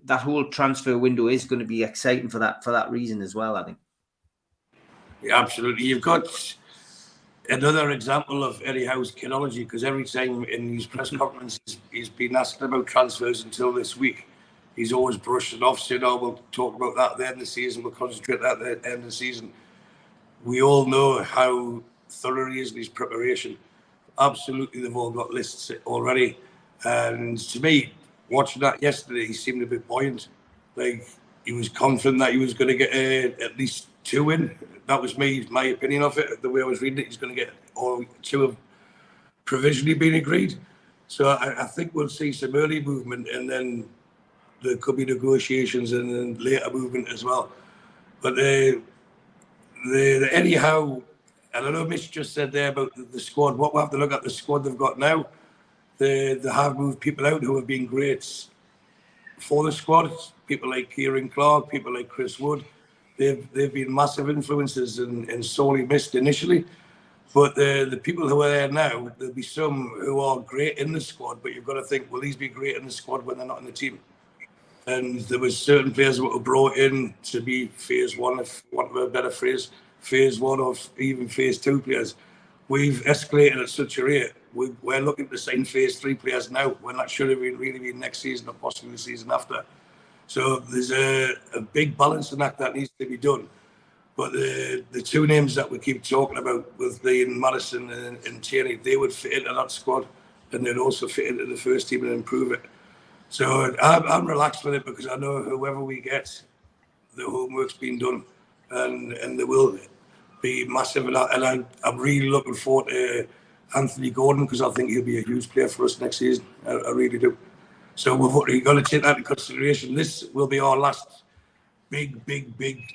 that whole transfer window is going to be exciting for that reason as well, I think. Yeah, absolutely. You've got another example of Eddie Howe's chronology because every time in his press conferences he's been asked about transfers until this week, he's always brushed it off, said, we'll talk about that at the end of the season, we'll concentrate at the end of the season. We all know how thorough he is in his preparation. Absolutely, they've all got lists already. And to me, watching that yesterday, he seemed a bit buoyant. Like, he was confident that he was going to get at least 2 in. That was my opinion of it. The way I was reading it, he's going to get all 2 have provisionally been agreed. So I think we'll see some early movement and then there could be negotiations and then later movement as well. But the Eddie Howe, and I know Mitch just said there about the squad. What we'll have to look at the squad they've got now. They have moved people out who have been great for the squad. People like Kieran Clark, people like Chris Wood. They've been massive influences and sorely missed initially. But the people who are there now, there'll be some who are great in the squad, but you've got to think, will these be great in the squad when they're not in the team? And there was certain players that were brought in to be phase 1, if you want a better phrase, phase 1 or even phase 2 players. We've escalated at such a rate. We're looking to sign phase 3 players now when that should have really been next season or possibly the season after. So there's a big balancing act that needs to be done. But the 2 names that we keep talking about with Ian Madison and Tierney, they would fit into that squad and they'd also fit into the first team and improve it. So I'm relaxed with it because I know whoever we get, the homework's been done and there will be massive. And I'm really looking forward to Anthony Gordon because I think he'll be a huge player for us next season. I really do. So we've got to take that into consideration. This will be our last big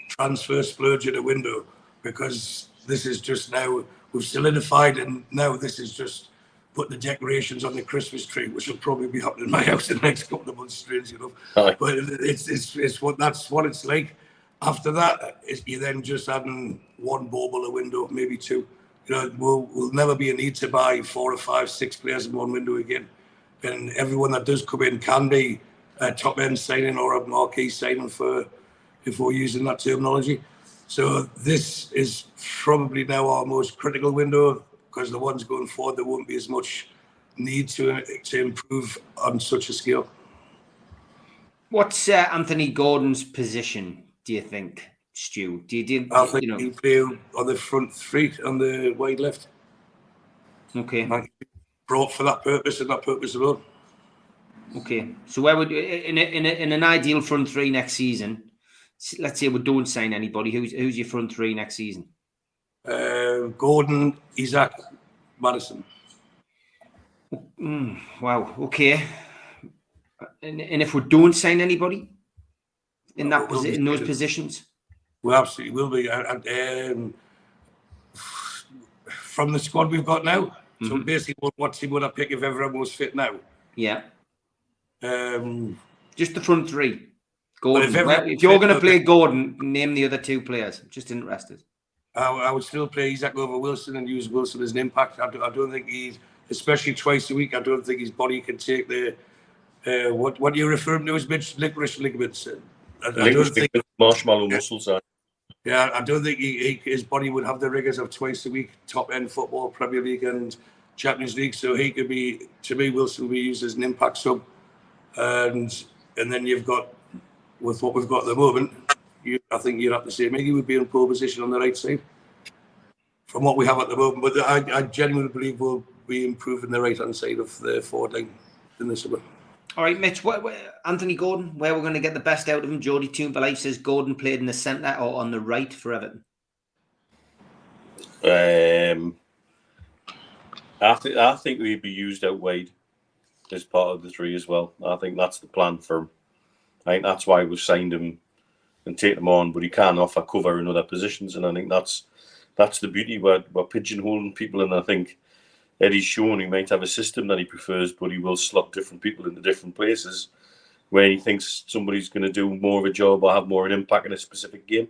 transfer splurge in the window because this is just now, we've solidified and now this is just put the decorations on the Christmas tree, which will probably be happening in my house in the next couple of months, strange enough. But it's what it's like. After that, you're then just adding 1 bauble a window, maybe 2. We'll never be a need to buy 4 or 5, 6 players in 1 window again. And everyone that does come in can be a top-end signing or a marquee signing if we're using that terminology. So this is probably now our most critical window because the ones going forward, there won't be as much need to improve on such a scale. What's Anthony Gordon's position, do you think, Stu? I think he'll play on the front 3 on the wide left. Okay. brought for that purpose and that purpose alone. Okay, so where would in an ideal front three next season? Let's say we don't sign anybody. Who's your front three next season? Gordon, Isaac, Madison. Wow. Okay. And if we don't sign anybody in in those positions, we absolutely will be. From the squad we've got now. So basically, what team would I pick if everyone was fit now? Yeah. Just the front three. Gordon. If you're going to play Gordon, name the other two players. I'm just interested. I would still play Isaac over Wilson and use Wilson as an impact. I don't think he's, especially twice a week, I don't think his body can take the what you're referring to as Mitch, licorice ligaments. I don't think marshmallow muscles. Yeah, I don't think his body would have the rigors of twice a week top end football, Premier League and Champions League. So he could be, to me, Wilson will be used as an impact sub, and then you've got, with what we've got at the moment, I think you'd have to say Miggy would be in pole position on the right side from what we have at the moment. But I genuinely believe we'll be improving the right hand side of the forward line in the summer. All right, Mitch, Anthony Gordon, where we're going to get the best out of him? Jody Toonbelife says Gordon played in the centre or on the right for Everton. I think we'd be used out wide as part of the three as well. I think that's the plan for him. I think that's why we've signed him and take him on, but he can offer cover in other positions, and I think that's the beauty. We're pigeonholing people, and I think Eddie's shown he might have a system that he prefers, but he will slot different people into different places where he thinks somebody's going to do more of a job or have more of an impact in a specific game.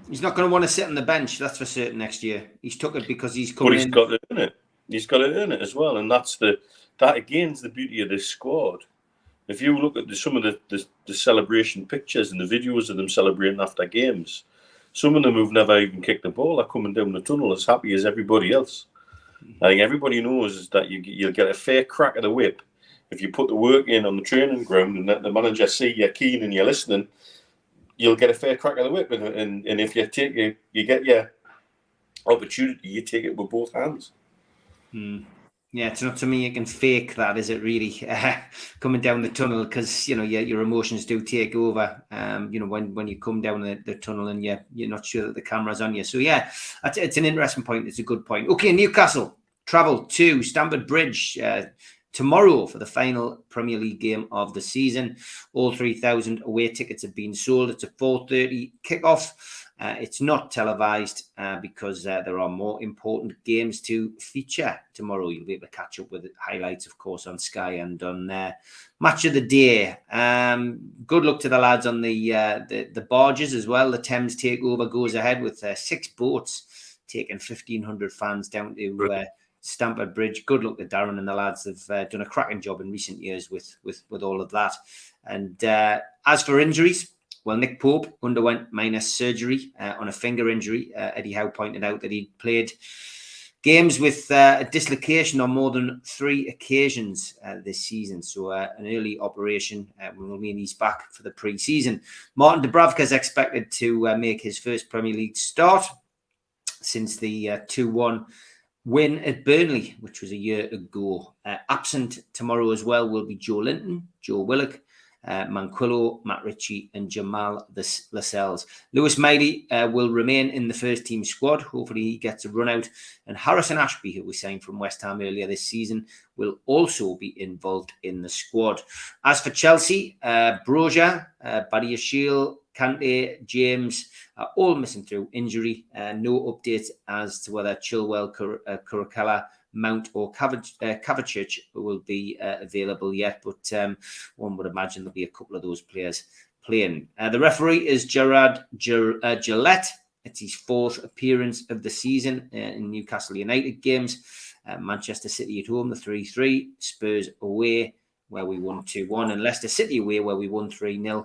He's not going to want to sit on the bench, that's for certain, next year. He's took it because he's coming in. But he's got to earn it. He's got to earn it as well, and that again is the beauty of this squad. If you look at some of the celebration pictures and the videos of them celebrating after games, some of them who've never even kicked the ball are coming down the tunnel as happy as everybody else. I think everybody knows that you'll get a fair crack of the whip if you put the work in on the training ground and let the manager see you're keen and you're listening. You'll get a fair crack of the whip, and if you get your opportunity, you take it with both hands. Yeah, it's not to me you can fake that, is it really? Coming down the tunnel, because your emotions do take over. When you come down the tunnel and you're not sure that the camera's on you. So yeah, it's an interesting point. It's a good point. Okay, Newcastle travel to Stamford Bridge tomorrow for the final Premier League game of the season. All 3,000 away tickets have been sold. It's a 4:30 kickoff. It's not televised because there are more important games to feature tomorrow. You'll be able to catch up with highlights, of course, on Sky and on Match of the Day. Good luck to the lads on the barges as well. The Thames takeover goes ahead with 6 boats taking 1,500 fans down to Stamford Bridge. Good luck to Darren and the lads. They've done a cracking job in recent years with all of that. And as for injuries, well, Nick Pope underwent minor surgery on a finger injury. Eddie Howe pointed out that he played games with a dislocation on more than 3 occasions this season. So an early operation will mean he's back for the pre-season. Martin Dubravka is expected to make his first Premier League start since the 2-1 win at Burnley, which was a year ago. Absent tomorrow as well will be Joe Linton, Joe Willock, Manquillo, Matt Ritchie and Jamal Lascelles. Lewis Miley will remain in the first team squad. Hopefully he gets a run out. And Harrison Ashby, who we signed from West Ham earlier this season, will also be involved in the squad. As for Chelsea, Broja, Badiashile, Kante, James are all missing through injury. No updates as to whether Chilwell, Kurokala, Mount or Kovacic will be available yet, but one would imagine there'll be a couple of those players playing. The referee is Gerard Gillette. It's his 4th appearance of the season in Newcastle United games. Manchester City at home, the 3-3. Spurs away, where we won 2-1, and Leicester City away, where we won 3-0.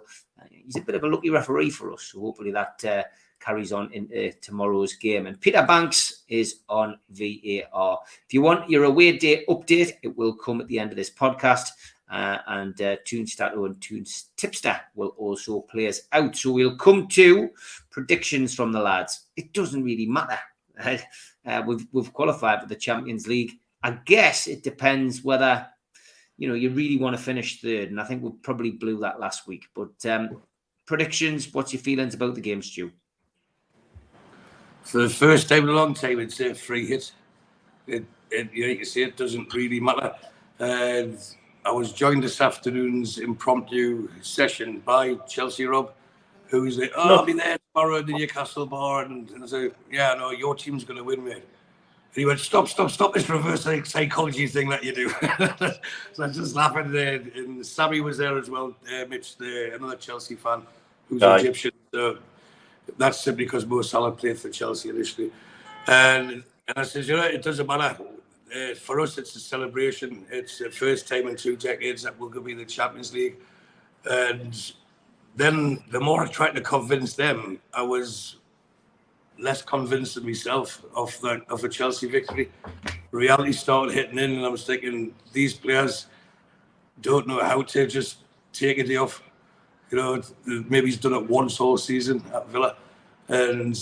He's a bit of a lucky referee for us, so hopefully that carries on into tomorrow's game. And Peter Banks is on VAR. If you want your away day update, it will come at the end of this podcast. And Toonstato and Toons Tipster will also play us out. So we'll come to predictions from the lads. It doesn't really matter we've qualified for the Champions League. I guess it depends whether you really want to finish third, and I think we probably blew that last week. But predictions, what's your feelings about the game, Stu? For the first time in a long time, it's a free hit. You can see it doesn't really matter. I was joined this afternoon's impromptu session by Chelsea Rob, who's like, I'll be there tomorrow at the Newcastle bar. And I said, yeah, no, your team's going to win, mate. And he went, stop this reverse psychology thing that you do. So I was just laughing there. And Sammy was there as well, Mitch, another Chelsea fan who's Egyptian. So that's simply because Mo Salah played for Chelsea initially. And I said, it doesn't matter. For us, it's a celebration. It's the first time in 2 decades that we're going to be in the Champions League. And then the more I tried to convince them, I was less convinced of myself of a Chelsea victory. Reality started hitting in, and I was thinking, these players don't know how to just take a day off. Maybe he's done it once all season at Villa, and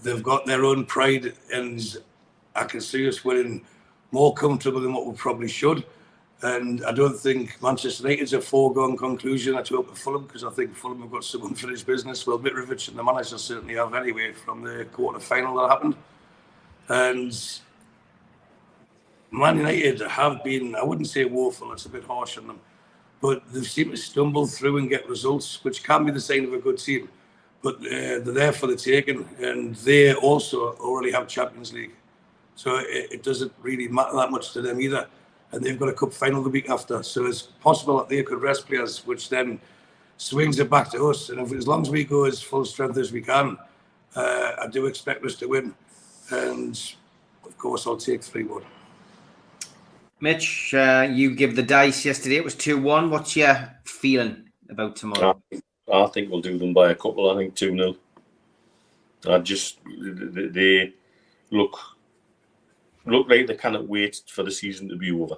they've got their own pride, and I can see us winning more comfortable than what we probably should. And I don't think Manchester United's a foregone conclusion. I hope for Fulham, because I think Fulham have got some unfinished business. Well, Mitrovic and the manager certainly have anyway from the quarter-final that happened. And Man United have been, I wouldn't say woeful, it's a bit harsh on them, but they seem to stumble through and get results, which can be the sign of a good team. But they're there for the taking, and they also already have Champions League. So it doesn't really matter that much to them either. And they've got a cup final the week after. So it's possible that they could rest players, which then swings it back to us. And as long as we go as full strength as we can, I do expect us to win. And, of course, I'll take 3-1. Mitch, you give the dice yesterday. It was 2-1. What's your feeling about tomorrow? I think we'll do them by a couple. I think 2-0. They look like they cannot wait for the season to be over.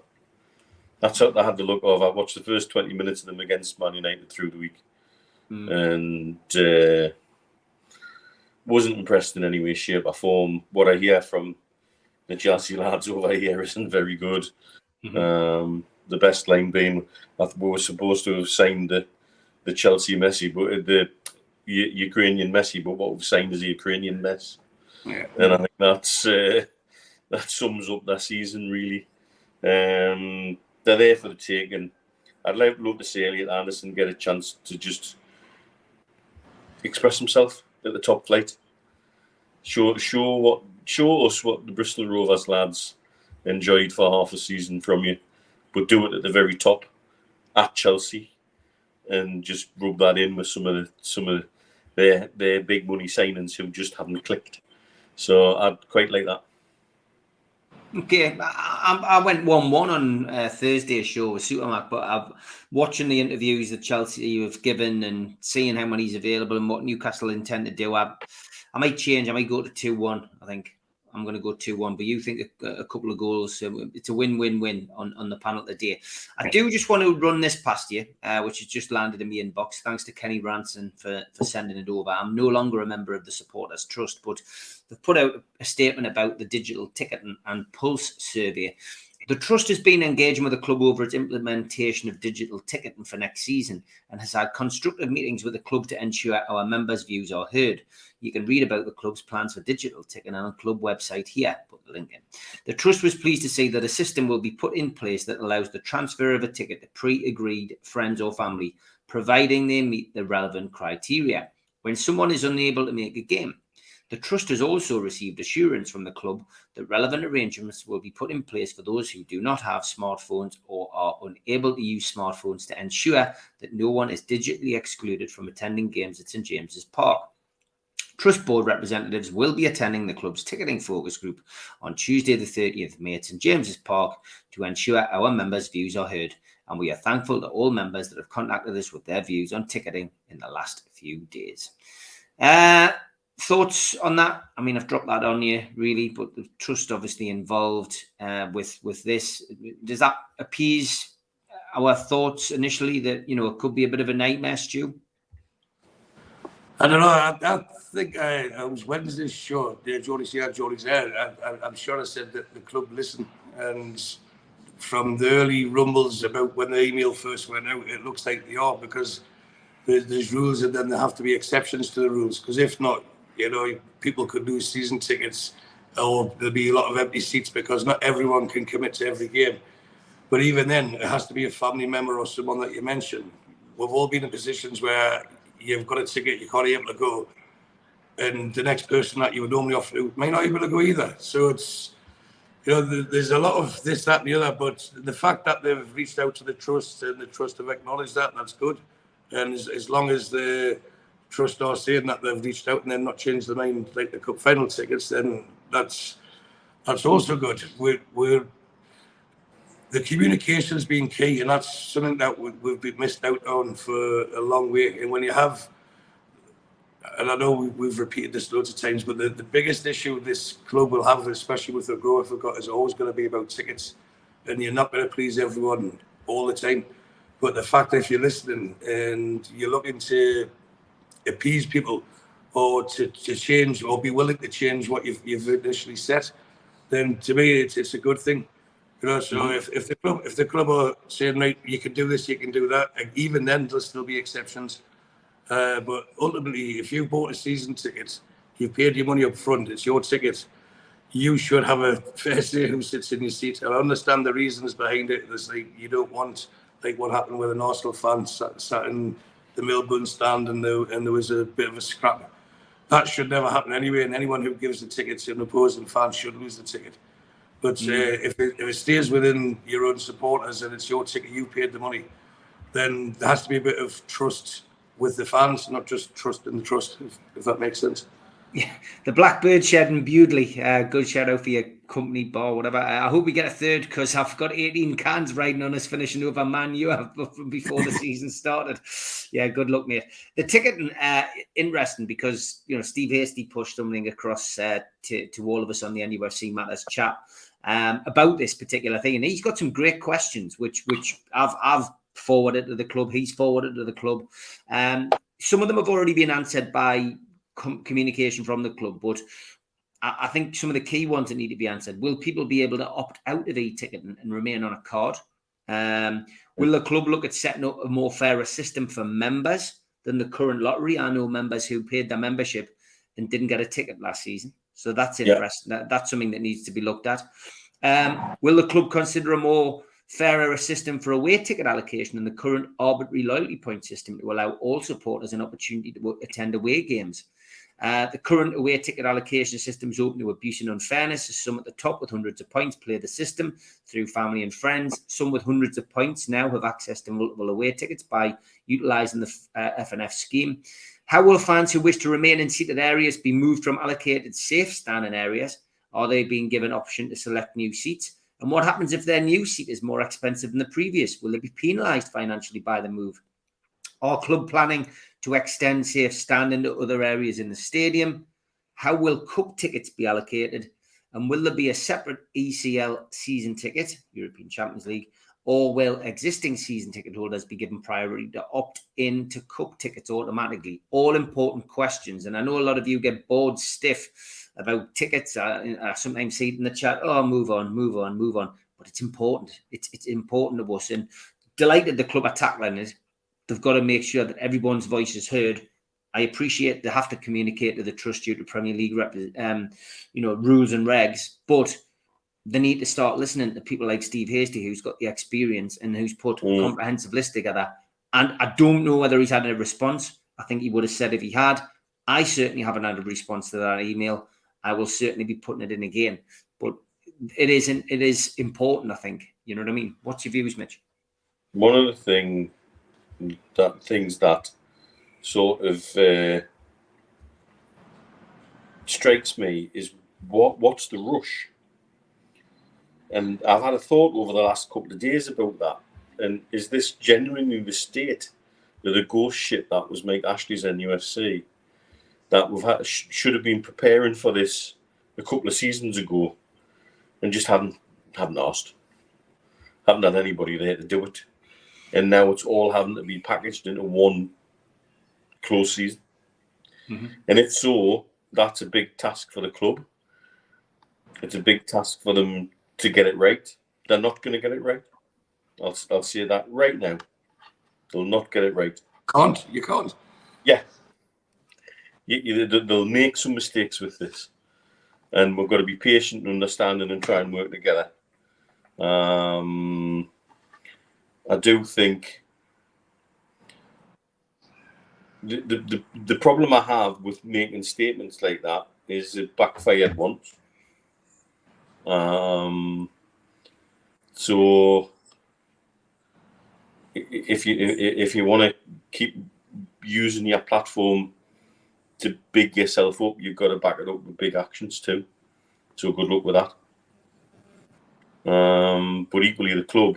That's what I had the look of. I watched the first 20 minutes of them against Man United through the week, and wasn't impressed in any way, shape or form. What I hear from the Chelsea lads over here isn't very good. The best line being, we were supposed to have signed the Chelsea Messi, but the Ukrainian Messi, but what we've signed is the Ukrainian mess. Yeah. And I think that sums up that season, really. They're there for the taking. I'd love to see Elliot Anderson get a chance to just express himself at the top flight. Show us what the Bristol Rovers lads enjoyed for half a season from you, but do it at the very top at Chelsea, and just rub that in with some of their big money signings who just haven't clicked. So I'd quite like that. Okay, I went 1-1 on Thursday's show with Supermac, but I'm watching the interviews that Chelsea have given and seeing how many's available and what Newcastle intend to do. I might change. I might go to 2-1. I think I'm going to go 2-1. But you think a couple of goals? It's a win-win-win on the panel today. I do just want to run this past you, which has just landed in my inbox. Thanks to Kenny Ranson for sending it over. I'm no longer a member of the Supporters Trust, but they've put out a statement about the digital ticket and pulse survey. The Trust has been engaging with the club over its implementation of digital ticketing for next season and has had constructive meetings with the club to ensure our members' views are heard. You can read about the club's plans for digital ticketing on the club website here. Put the link in. The Trust was pleased to see that a system will be put in place that allows the transfer of a ticket to pre-agreed friends or family, providing they meet the relevant criteria. When someone is unable to make a game, the Trust has also received assurance from the club that relevant arrangements will be put in place for those who do not have smartphones or are unable to use smartphones to ensure that no one is digitally excluded from attending games at St James's Park. Trust board representatives will be attending the club's ticketing focus group on Tuesday the 30th of May at St James's Park to ensure our members' views are heard, and we are thankful to all members that have contacted us with their views on ticketing in the last few days. Thoughts on that? I mean, I've dropped that on you, really, but the Trust obviously involved with this. Does that appease our thoughts initially that, it could be a bit of a nightmare, Stu? I don't know. I think I was Wednesday's show. Jodie's here, Jodie's there. I'm sure I said that the club listened, and from the early rumbles about when the email first went out, it looks like they are, because there's rules and then there have to be exceptions to the rules. Because if not, people could lose season tickets, or there'll be a lot of empty seats because not everyone can commit to every game. But even then, it has to be a family member or someone that you mentioned. We've all been in positions where you've got a ticket, you can't be able to go, and the next person that you would normally offer to may not be able to go either. So it's, there's a lot of this, that, and the other. But the fact that they've reached out to the trust and the trust have acknowledged that's good. And as long as the trust are saying that they've reached out and then not changed their mind like the cup final tickets, then that's also good. The communication's been key, and that's something that we've been missed out on for a long way. And when you have, and I know we've repeated this loads of times, but the biggest issue this club will have, especially with the growth we've got, is always going to be about tickets. And you're not going to please everyone all the time. But the fact that if you're listening and you're looking to appease people, or to change, or be willing to change what you've initially set, then to me it's a good thing. So if the club are saying, right, you can do this, you can do that, and even then there'll still be exceptions. But ultimately, if you bought a season ticket, you paid your money up front, it's your ticket, you should have a fair say who sits in your seat. And I understand the reasons behind it. There's you don't want like what happened with an Arsenal fan sat in the Melbourne stand and there was a bit of a scrap. That should never happen anyway, and anyone who gives the ticket to an opposing fan should lose the ticket. But if it stays within your own supporters and it's your ticket, you paid the money, then there has to be a bit of trust with the fans, not just trust in the trust, if that makes sense. Yeah, the Blackbird shed in Bewdley. Good shout out for your company bar, whatever. I hope we get a third, because I've got 18 cans riding on us, finishing over Man U before the season started. Yeah, good luck, mate. The ticket, interesting, because Steve Hasty pushed something across to all of us on the NUFC Matters chat about this particular thing, and he's got some great questions, which I've forwarded to the club. He's forwarded to the club. Some of them have already been answered by communication from the club, but I think some of the key ones that need to be answered. Will people be able to opt out of e-ticket and remain on a card? Will the club look at setting up a more fairer system for members than the current lottery? I know members who paid their membership and didn't get a ticket last season, so that's interesting. That's something that needs to be looked at. Will the club consider a more fairer system for away ticket allocation than the current arbitrary loyalty point system to allow all supporters an opportunity to attend away games? The current away ticket allocation system is open to abuse and unfairness, as some at the top with hundreds of points play the system through family and friends. Some with hundreds of points now have access to multiple away tickets by utilising the FNF scheme. How will fans who wish to remain in seated areas be moved from allocated safe standing areas? Are they being given option to select new seats? And what happens if their new seat is more expensive than the previous? Will they be penalised financially by the move? Are club planning to extend safe standing to other areas in the stadium? How will cup tickets be allocated? And will there be a separate ECL season ticket, European Champions League, or will existing season ticket holders be given priority to opt in to cup tickets automatically? All important questions. And I know a lot of you get bored stiff about tickets. I sometimes see it in the chat, move on. But it's important. It's important to us. And delighted the club are tackling it. They've got to make sure that everyone's voice is heard. I appreciate they have to communicate to the trust due to Premier League rules and regs, but they need to start listening to people like Steve Hasty, who's got the experience and who's put a comprehensive list together. And I don't know whether he's had a response. I think he would have said if he had. I certainly haven't had a response to that email. I will certainly be putting it in again. But it is important, I think. You know what I mean? What's your views, Mitch? One of the things that sort of strikes me is what's the rush? And I've had a thought over the last couple of days about that. And is this genuinely the state of the ghost shit that was Mike Ashley's NUFC, that should have been preparing for this a couple of seasons ago and just haven't asked, haven't had anybody there to do it, and now it's all having to be packaged into one close season. And if so, that's a big task for the club. It's a big task for them to get it right. They're not going to get it right. I'll say that right now. They'll not get it right. You can't. Yeah. They'll make some mistakes with this. And we've got to be patient and understanding and try and work together. I do think the problem I have with making statements like that is it backfired once. So if you want to keep using your platform to big yourself up, you've got to back it up with big actions too. So good luck with that. But equally, the club,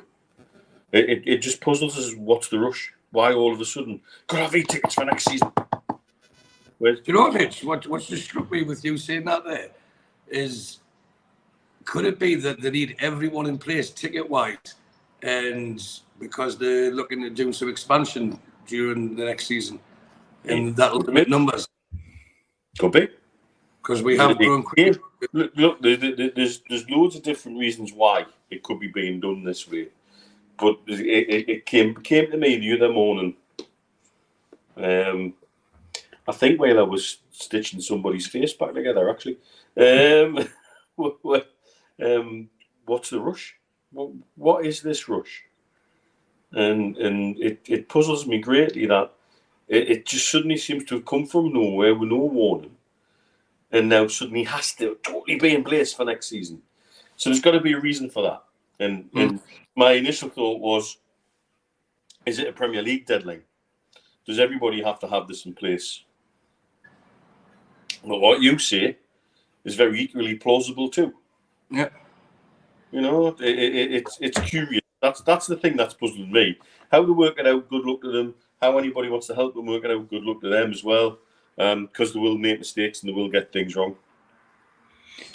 it just puzzles us. What's the rush? Why all of a sudden got to have e-tickets for next season? Do you know, Mitch, what's just struck me with you saying that there is, could it be that they need everyone in place ticket-wise, and because they're looking to do some expansion during the next season, and that'll limit numbers? Could be. Because we have grown quick. Look, there's loads of different reasons why it could be being done this way. But it came to me the other morning. I think while I was stitching somebody's face back together, actually. What's the rush? What is this rush? And it puzzles me greatly that it just suddenly seems to have come from nowhere with no warning, and now suddenly has to totally be in place for next season. So there's got to be a reason for that. And my initial thought was, is it a Premier League deadline? Does everybody have to have this in place? Well, what you say is very equally plausible too. Yeah. You know, it's curious. That's the thing that's puzzling me. How to work it out, good luck to them. How anybody wants to help them work it out, good luck to them as well. Because they will make mistakes and they will get things wrong.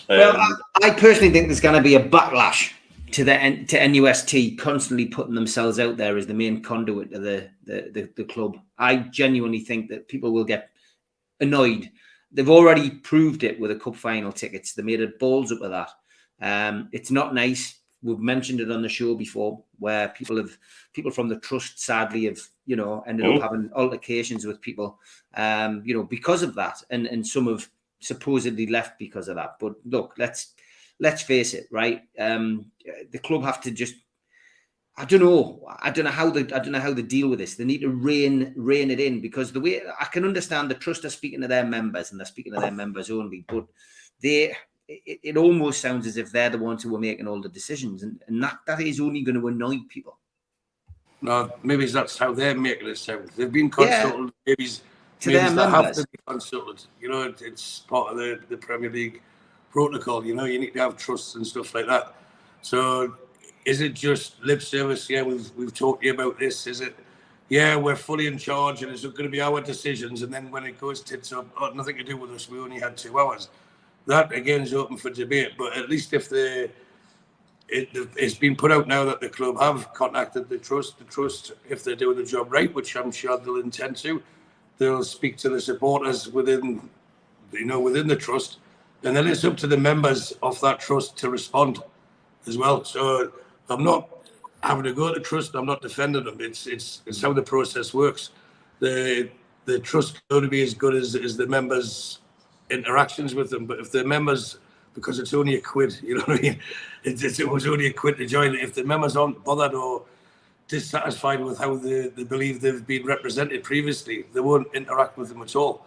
Well, I personally think there's going to be a backlash to NUFC constantly putting themselves out there as the main conduit of the club. I genuinely think that people will get annoyed. They've already proved it with the cup final tickets. They made it balls up with that. It's not nice. We've mentioned it on the show before, where people from the trust sadly have, ended up having altercations with people, because of that, and some have supposedly left because of that. But look, let's face it, right? The club have to just, I don't know how they deal with this. They need to rein it in, because the way I can understand, the trust are speaking to their members and they're speaking to their members only, but it almost sounds as if they're the ones who are making all the decisions, and that is only going to annoy people. No, maybe that's how they're making it sound. They've been consulted. Yeah, to their members. Have to be consulted. It's part of the Premier League protocol. You need to have trusts and stuff like that. So is it just lip service? Yeah, we've talked to you about this. Is it? Yeah, we're fully in charge and it's going to be our decisions. And then when it goes tits up, nothing to do with us. We only had 2 hours. That again is open for debate. But at least if it's been put out now that the club have contacted the trust, if they're doing the job right, which I'm sure they'll intend to, they'll speak to the supporters within the trust, and then it's up to the members of that trust to respond as well. So I'm not having to go to trust. I'm not defending them. It's how the process works. The trust can only be as good as the members' interactions with them. But if the members, because it's only £1, you know what I mean? It was only £1 to join. If the members aren't bothered or dissatisfied with how they believe they've been represented previously, they won't interact with them at all.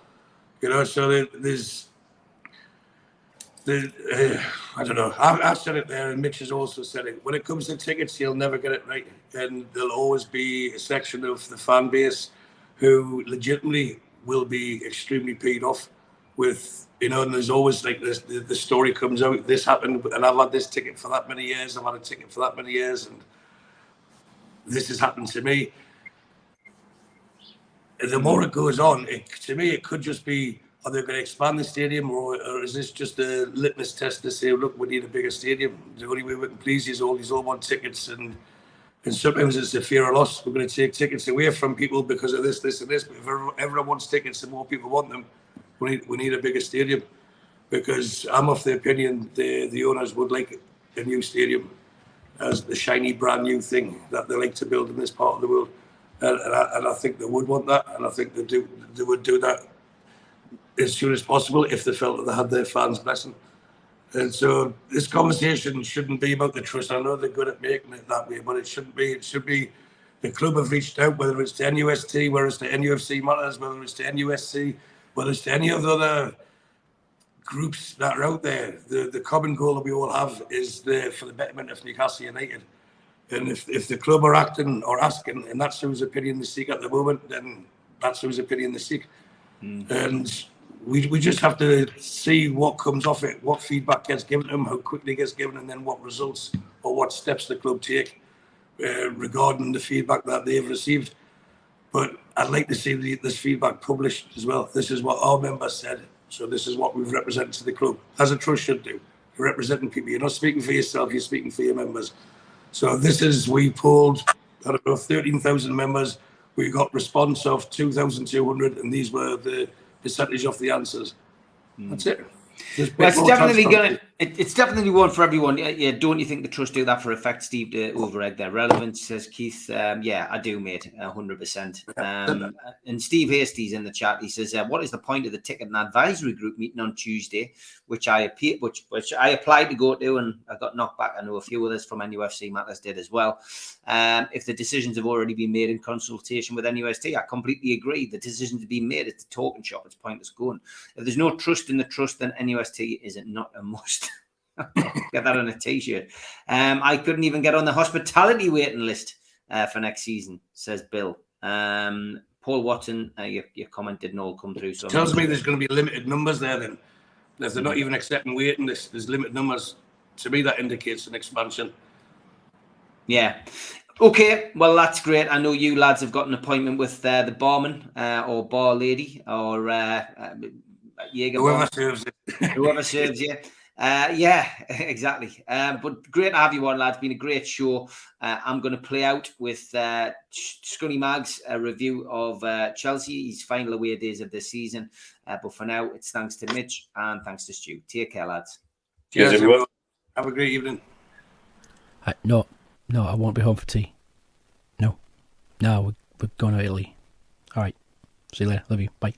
So there's I don't know. I've said it there, and Mitch has also said it. When it comes to tickets, you'll never get it right, and there'll always be a section of the fan base who legitimately will be extremely paid off with, and there's always like this, the story comes out, this happened, and I've had this ticket for that many years, I've had a ticket for that many years, and this has happened to me. And the more it goes on, to me, it could just be, are they going to expand the stadium, or is this just a litmus test to say, look, we need a bigger stadium? The only way we can please you is all these all want tickets, and sometimes it's a fear of loss. We're going to take tickets away from people because of this, and this. But if everyone wants tickets, the more people want them, We need a bigger stadium, because I'm of the opinion the owners would like a new stadium as the shiny brand new thing that they like to build in this part of the world, and I think they would want that, and I think they would do that as soon as possible if they felt that they had their fans' blessing. And so this conversation shouldn't be about the trust. I know they're good at making it that way, but it shouldn't be. It should be the club have reached out, whether it's to NUST, whether it's to NUFC Matters, whether it's to NUSC, whether it's to any of the other groups that are out there. The common goal that we all have is for the betterment of Newcastle United. And if the club are acting or asking, and that's whose opinion they seek at the moment, then that's whose opinion they seek. And we just have to see what comes off it, what feedback gets given to them, how quickly it gets given, and then what results or what steps the club take regarding the feedback that they've received. But I'd like to see this feedback published as well. This is what our members said, so this is what we've represented to the club, as a trust should do. You're representing people. You're not speaking for yourself, you're speaking for your members. So we polled, 13,000 members. We got response of 2,200, and these were the percentage of the answers. That's it. Well, it's definitely going. It's definitely one for everyone. Yeah, don't you think the trust do that for effect, Steve, to overegg their relevance? Says Keith. Yeah, I do, mate. 100%. And Steve Hastie's in the chat. He says, "What is the point of the ticket and advisory group meeting on Tuesday, which I applied to go to, and I got knocked back. I know a few others from NUFC Matters did as well. If the decisions have already been made in consultation with NUST, I completely agree. The decisions have been made. It's a talking shop. It's pointless going. If there's no trust in the trust, then NUST is it not a must." Get that on a t-shirt. I couldn't even get on the hospitality waiting list for next season, says Bill. Paul Watson, your comment didn't all come through. So tells me there's going to be limited numbers there then. If they're not even accepting waiting lists, there's limited numbers. To me, that indicates an expansion. Yeah. Okay, well, that's great. I know you lads have got an appointment with the barman or bar lady or Jaeger. Whoever serves you. Yeah, exactly. But great to have you on, lads. Been a great show. I'm going to play out with Scunny Mag's review of Chelsea, his final away days of the season. But for now, it's thanks to Mitch and thanks to Stu. Take care, lads. Cheers, everyone. Have a great evening. No, I won't be home for tea. No, we're going to Italy. All right. See you later. Love you. Bye.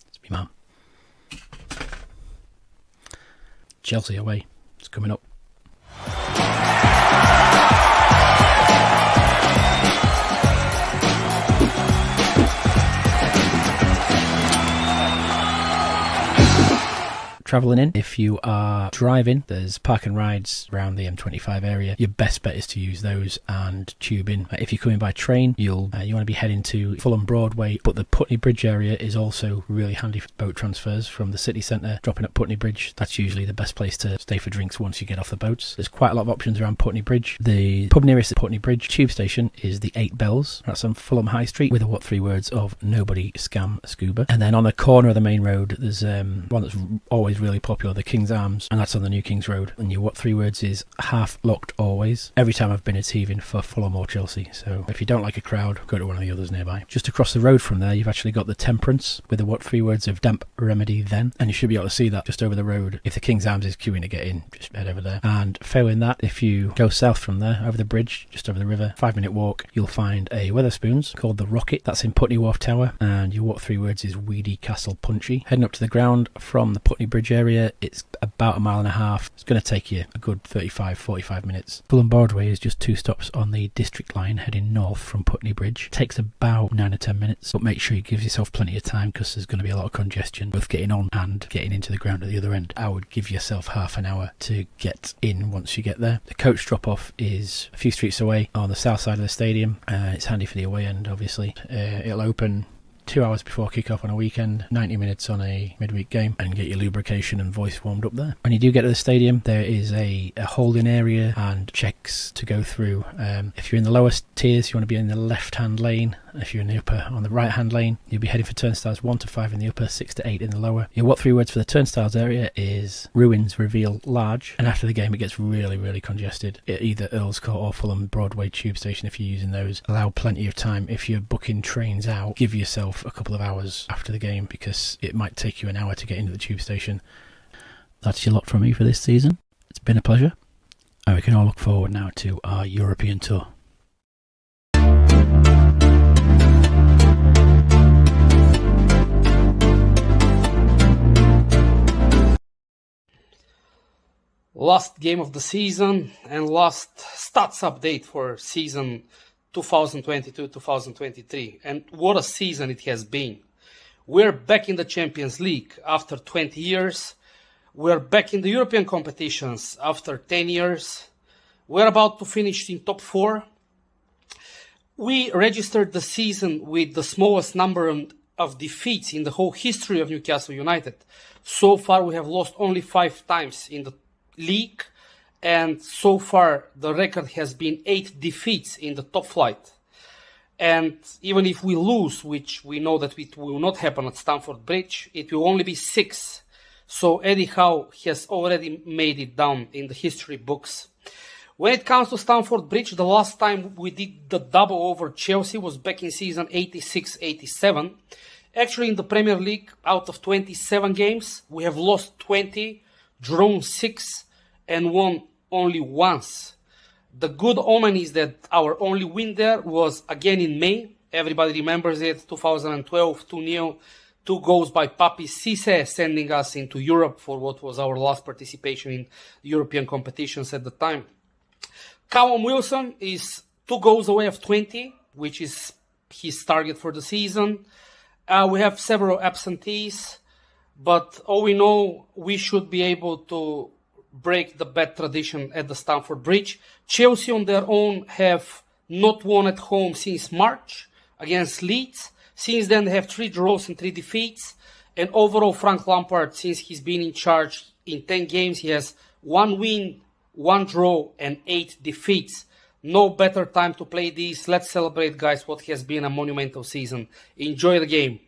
It's me, Mum. Chelsea away. It's coming up. Travelling in, if you are driving, there's park and rides around the M25 area. Your best bet is to use those and tube in. If you're coming by train, you want to be heading to Fulham Broadway, but the Putney Bridge area is also really handy for boat transfers from the city centre, dropping at Putney Bridge. That's usually the best place to stay for drinks once you get off the boats. There's quite a lot of options around Putney Bridge. The pub nearest the Putney Bridge tube station is the 8 Bells. That's on Fulham High Street with the 3 words of nobody scam scuba. And then on the corner of the main road, there's one that's always really popular, the King's Arms, and that's on the New King's Road. And your 3 words is half locked always. Every time I've been, it's heaving for Fulham or Chelsea. So if you don't like a crowd, go to one of the others nearby. Just across the road from there, you've actually got the Temperance with the 3 words of damp remedy then, and you should be able to see that just over the road. If the King's Arms is queuing to get in, just head over there. And failing that, if you go south from there, over the bridge, just over the river, 5-minute walk, you'll find a Wetherspoons called the Rocket. That's in Putney Wharf Tower, and your 3 words is Weedy Castle Punchy. Heading up to the ground from the Putney Bridge area, it's about 1.5 miles. It's going to take you a good 35-45 minutes. Fulham Broadway is just 2 stops on the District Line heading north from Putney Bridge. It takes about 9 or 10 minutes, but make sure you give yourself plenty of time because there's going to be a lot of congestion both getting on and getting into the ground at the other end. I would give yourself half an hour to get in once you get there. The coach drop-off is a few streets away on the south side of the stadium. It's handy for the away end, obviously. It'll open 2 hours before kick-off on a weekend, 90 minutes on a midweek game, and get your lubrication and voice warmed up there. When you do get to the stadium, there is a holding area and checks to go through. If you're in the lowest tiers, you want to be in the left-hand lane, if you're in the upper on the right hand lane. You'll be heading for turnstiles 1 to 5 in the upper, 6 to 8 in the lower. Your what 3 words for the turnstiles area is ruins reveal large, and after the game it gets really congested at either Earl's Court or Fulham Broadway tube station. If you're using those, allow plenty of time. If you're booking trains out, give yourself a couple of hours after the game, because it might take you an hour to get into the tube station. That's your lot from me for this season. It's been a pleasure, and we can all look forward now to our European tour. Last game of the season and last stats update for season 2022-2023. And what a season it has been. We're back in the Champions League after 20 years. We're back in the European competitions after 10 years. We're about to finish in top 4. We registered the season with the smallest number of defeats in the whole history of Newcastle United. So far we have lost only 5 times in the league, and so far the record has been 8 defeats in the top flight. And even if we lose, which we know that it will not happen at Stamford Bridge, it will only be 6. So Eddie Howe has already made it down in the history books. When it comes to Stamford Bridge, the last time we did the double over Chelsea was back in season 86-87. Actually, in the Premier League, out of 27 games, we have lost 20, drawn 6, and won only once. The good omen is that our only win there was again in May. Everybody remembers it, 2012, 2-0, 2 goals by Papi Cisse, sending us into Europe for what was our last participation in European competitions at the time. Callum Wilson is 2 goals away of 20, which is his target for the season. We have several absentees, but all we know, we should be able to break the bad tradition at the Stamford Bridge. Chelsea on their own have not won at home since March against Leeds. Since then they have 3 draws and 3 defeats. And overall, Frank Lampard, since he's been in charge in 10 games, he has 1 win, 1 draw and 8 defeats. No better time to play this. Let's celebrate, guys, what has been a monumental season. Enjoy the game.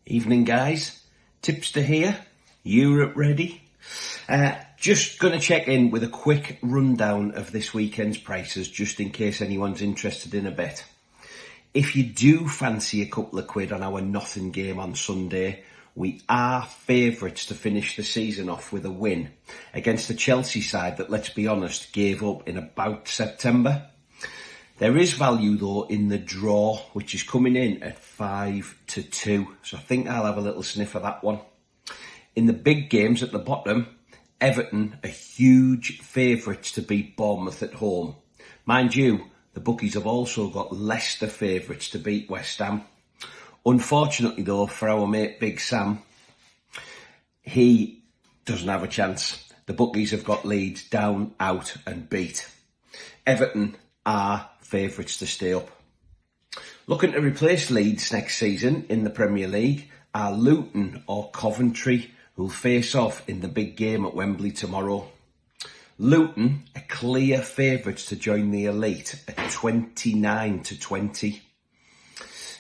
Evening, guys. Tipster here. Europe ready? Just going to check in with a quick rundown of this weekend's prices, just in case anyone's interested in a bet. If you do fancy a couple of quid on our nothing game on Sunday, we are favourites to finish the season off with a win against the Chelsea side that, let's be honest, gave up in about September. There is value though in the draw, which is coming in at 5-2, so I think I'll have a little sniff of that one. In the big games at the bottom, Everton are huge favourites to beat Bournemouth at home. Mind you, the bookies have also got Leicester favourites to beat West Ham. Unfortunately though, for our mate Big Sam, he doesn't have a chance. The bookies have got Leeds down, out and beat. Everton are favourites to stay up. Looking to replace Leeds next season in the Premier League are Luton or Coventry, who'll face off in the big game at Wembley tomorrow. Luton are clear favourites to join the elite at 29-20.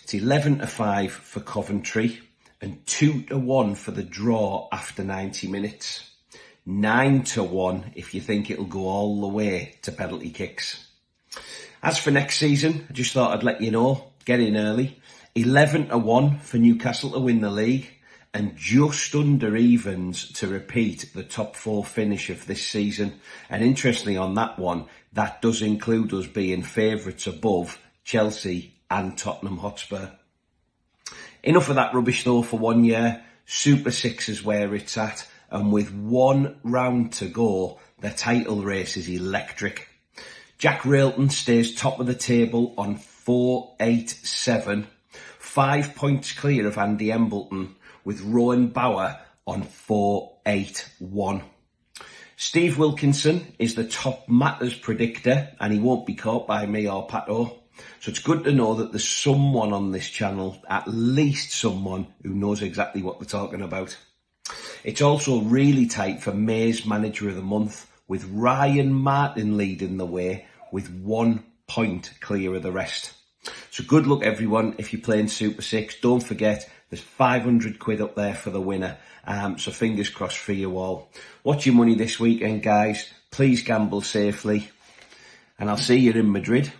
It's 11-5 for Coventry and 2-1 for the draw after 90 minutes. 9-1 if you think it'll go all the way to penalty kicks. As for next season, I just thought I'd let you know, get in early. 11-1 for Newcastle to win the league and just under evens to repeat the top 4 finish of this season. And interestingly on that one, that does include us being favourites above Chelsea and Tottenham Hotspur. Enough of that rubbish though for 1 year. Super 6 is where it's at, and with 1 round to go, the title race is electric. Jack Railton stays top of the table on 4-8-7, 5 points clear of Andy Embleton, with Rowan Bauer on 4-8-1. Steve Wilkinson is the top matters predictor, and he won't be caught by me or Pato. So it's good to know that there's someone on this channel, at least someone, who knows exactly what they're talking about. It's also really tight for May's Manager of the Month, with Ryan Martin leading the way with 1 point clear of the rest. So good luck, everyone. If you're playing Super 6, don't forget there's 500 quid up there for the winner. So fingers crossed for you all. Watch your money this weekend, guys. Please gamble safely. And I'll see you in Madrid.